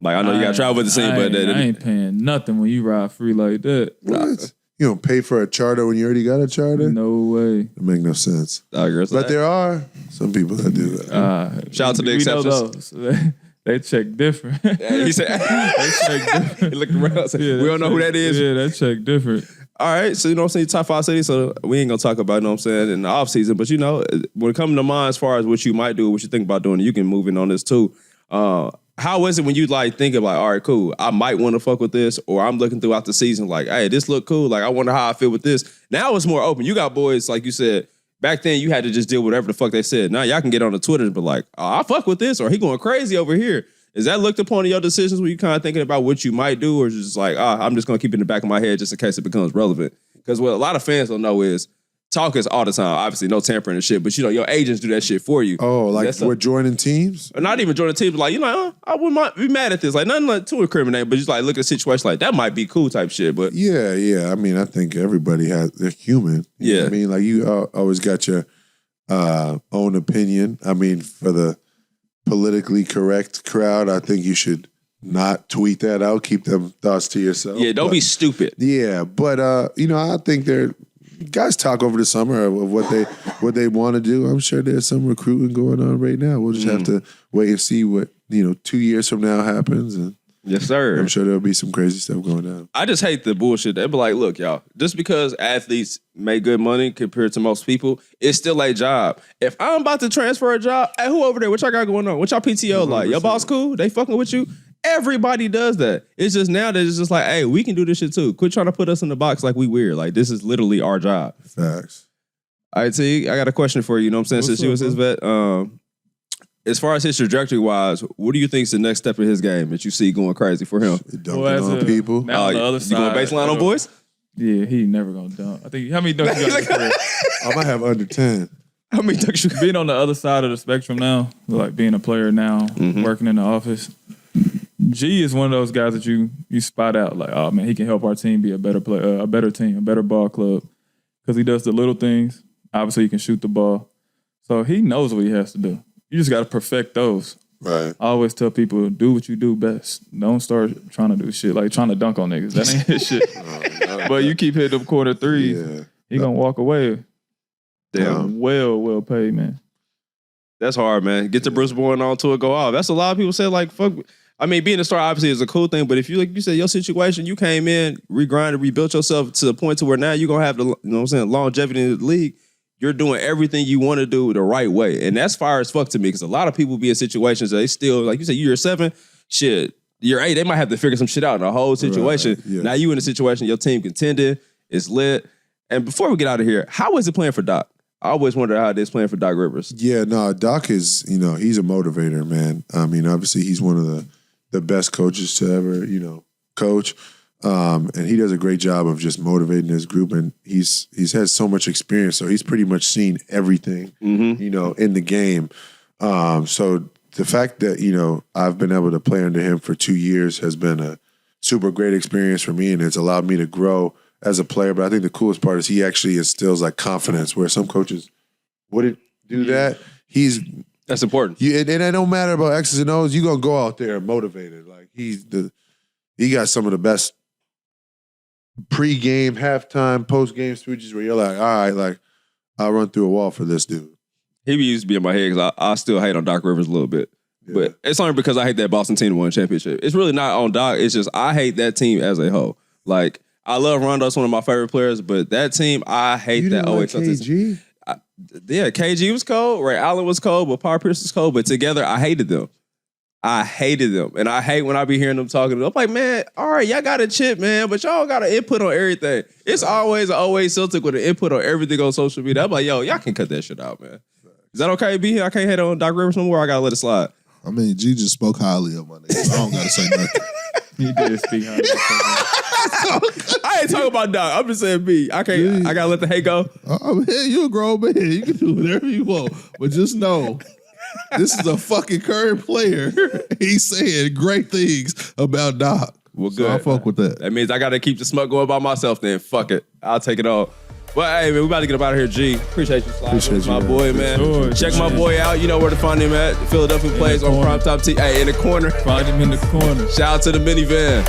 A: Like, I know you got to travel with the scene, but
B: I ain't paying nothing when you ride free like that.
C: What? You don't pay for a charter when you already got a charter?
B: No way.
C: It make no sense.
A: But
C: But there are some people that do that.
A: Shout out to the
B: we know
A: exceptions.
B: those. They check different.
A: He said,
B: They check different.
A: he looked around and said, we don't know who that is.
B: Yeah, they check different.
A: All right, so you know what I'm saying, top 5 cities, so we ain't gonna talk about, you know what I'm saying, in the off season, but when it comes to mind as far as what you might do, what you think about doing, you can move in on this too. How is it when you like think of like, all right, cool, I might want to fuck with this, or I'm looking throughout the season like, hey, this look cool, like I wonder how I feel with this. Now it's more open. You got boys, like you said, back then you had to just deal with whatever the fuck they said. Now y'all can get on the Twitter and be like, oh, I fuck with this, or he going crazy over here. Is that looked upon in your decisions when you kind of thinking about what you might do, or just like, I'm just gonna keep it in the back of my head just in case it becomes relevant? Because what a lot of fans don't know is talk is all the time. Obviously, no tampering and shit, but your agents do that shit for you.
C: Oh, like we're joining teams?
A: Or not even joining teams, but like, I wouldn't be mad at this. Like, nothing like too incriminating, but just like look at a situation like that might be cool type shit. But
C: Yeah. I mean, I think everybody they're human. You know what I mean, like you always got your own opinion. I mean, for the politically correct crowd, I think you should not tweet that out. Keep them thoughts to yourself.
A: yeah, don't be stupid.
C: Yeah, but I think guys talk over the summer of what they want to do. I'm sure there's some recruiting going on right now. We'll just have to wait and see what 2 years from now happens, and
A: Yes, sir.
C: I'm sure there'll be some crazy stuff going down.
A: I just hate the bullshit. They be like, look, y'all, just because athletes make good money compared to most people, it's still a job. If I'm about to transfer a job, hey, who over there? What y'all got going on? What y'all PTO like? Your boss cool? They fucking with you? Everybody does that. It's just now that it's just like, hey, we can do this shit too. Quit trying to put us in the box like we weird. Like, this is literally our job.
C: Facts.
A: All right, T, I got a question for you. You know what I'm saying? Since you was his vet, as far as his trajectory wise, what do you think is the next step in his game that you see going crazy for him?
C: Dunking on people.
B: Now on the other
A: You
B: side,
A: going baseline on boys?
B: Yeah, he never gonna dunk. I think how many dunks you got in his career?
C: I might have under 10.
A: How many dunks you got?
B: Being on the other side of the spectrum now, like being a player now, working in the office, G is one of those guys that you spot out like, oh man, he can help our team be a better player, a better team, a better ball club, because he does the little things. Obviously, he can shoot the ball, so he knows what he has to do. You just got to perfect those.
C: Right.
B: I always tell people, do what you do best. Don't start trying to do shit like trying to dunk on niggas. That ain't his shit. But you keep hitting them corner threes, he gonna walk away.
A: Damn.
B: Well paid, man.
A: That's hard, man. Get the Bruce Bowen on to it, go off. That's a lot of people say, like, fuck. I mean, being a star obviously is a cool thing, but if you, like you said, your situation, you came in, regrinded, rebuilt yourself to the point to where now you're going to have the, you know what I'm saying, longevity in the league. You're doing everything you want to do the right way. And that's fire as fuck to me, because a lot of people be in situations that they still, like you said, year 7, shit, year 8, they might have to figure some shit out in the whole situation.
C: Right, yeah.
A: Now you in a situation, your team contended, it's lit. And before we get out of here, how is it playing for Doc? I always wonder how it is playing for Doc Rivers.
C: Yeah, no, Doc is, he's a motivator, man. I mean, obviously he's one of the best coaches to ever, coach. And he does a great job of just motivating his group. And he's had so much experience, so he's pretty much seen everything, in the game. So the fact that, I've been able to play under him for 2 years has been a super great experience for me, and it's allowed me to grow as a player. But I think the coolest part is he actually instills like confidence, where some coaches wouldn't do that.
A: That's important.
C: And it don't matter about X's and O's. You're going to go out there motivated. Like he got some of the best pre-game, halftime, post-game speeches where you're like, all right, like I'll run through a wall for this dude.
A: He used to be in my head because I still hate on Doc Rivers a little bit. Yeah. But it's only because I hate that Boston team that won a championship. It's really not on Doc. It's just I hate that team as a whole. Like, I love Rondo. It's one of my favorite players, but that team, I hate
C: you
A: that.
C: Didn't like KG?
A: Yeah, KG was cold. Ray Allen was cold, but Paul Pierce was cold. But together, I hated them. And I hate when I be hearing them talking. I'm like, man, all right, y'all got a chip, man, but y'all got an input on everything. It's always Celtic with an input on everything on social media. I'm like, yo, y'all can cut that shit out, man. Is that okay, B? I can't hate on Doc Rivers no more. I gotta let it slide.
D: I mean, G just spoke highly of my nigga. So I don't gotta say nothing.
B: He did speak highly.
A: I ain't talking about Doc. I'm just saying B. I can't.
D: G.
A: I gotta let the hate go.
D: I mean, hey, you a grown man. You can do whatever you want, but just know this is a fucking current player. He's saying great things about Doc.
A: Well,
D: so
A: good.
D: I fuck with that.
A: That means I gotta keep the smoke going by myself. Then fuck it. I'll take it all. Well, hey, man, we about to get up out of here, G. Appreciate you, Slide. My boy, man.
B: Sure,
A: Check my boy out. You know where to find him at. Philadelphia Plays on Primetime TV. Hey, in the corner.
B: Find him in the corner.
A: Shout out to the minivan.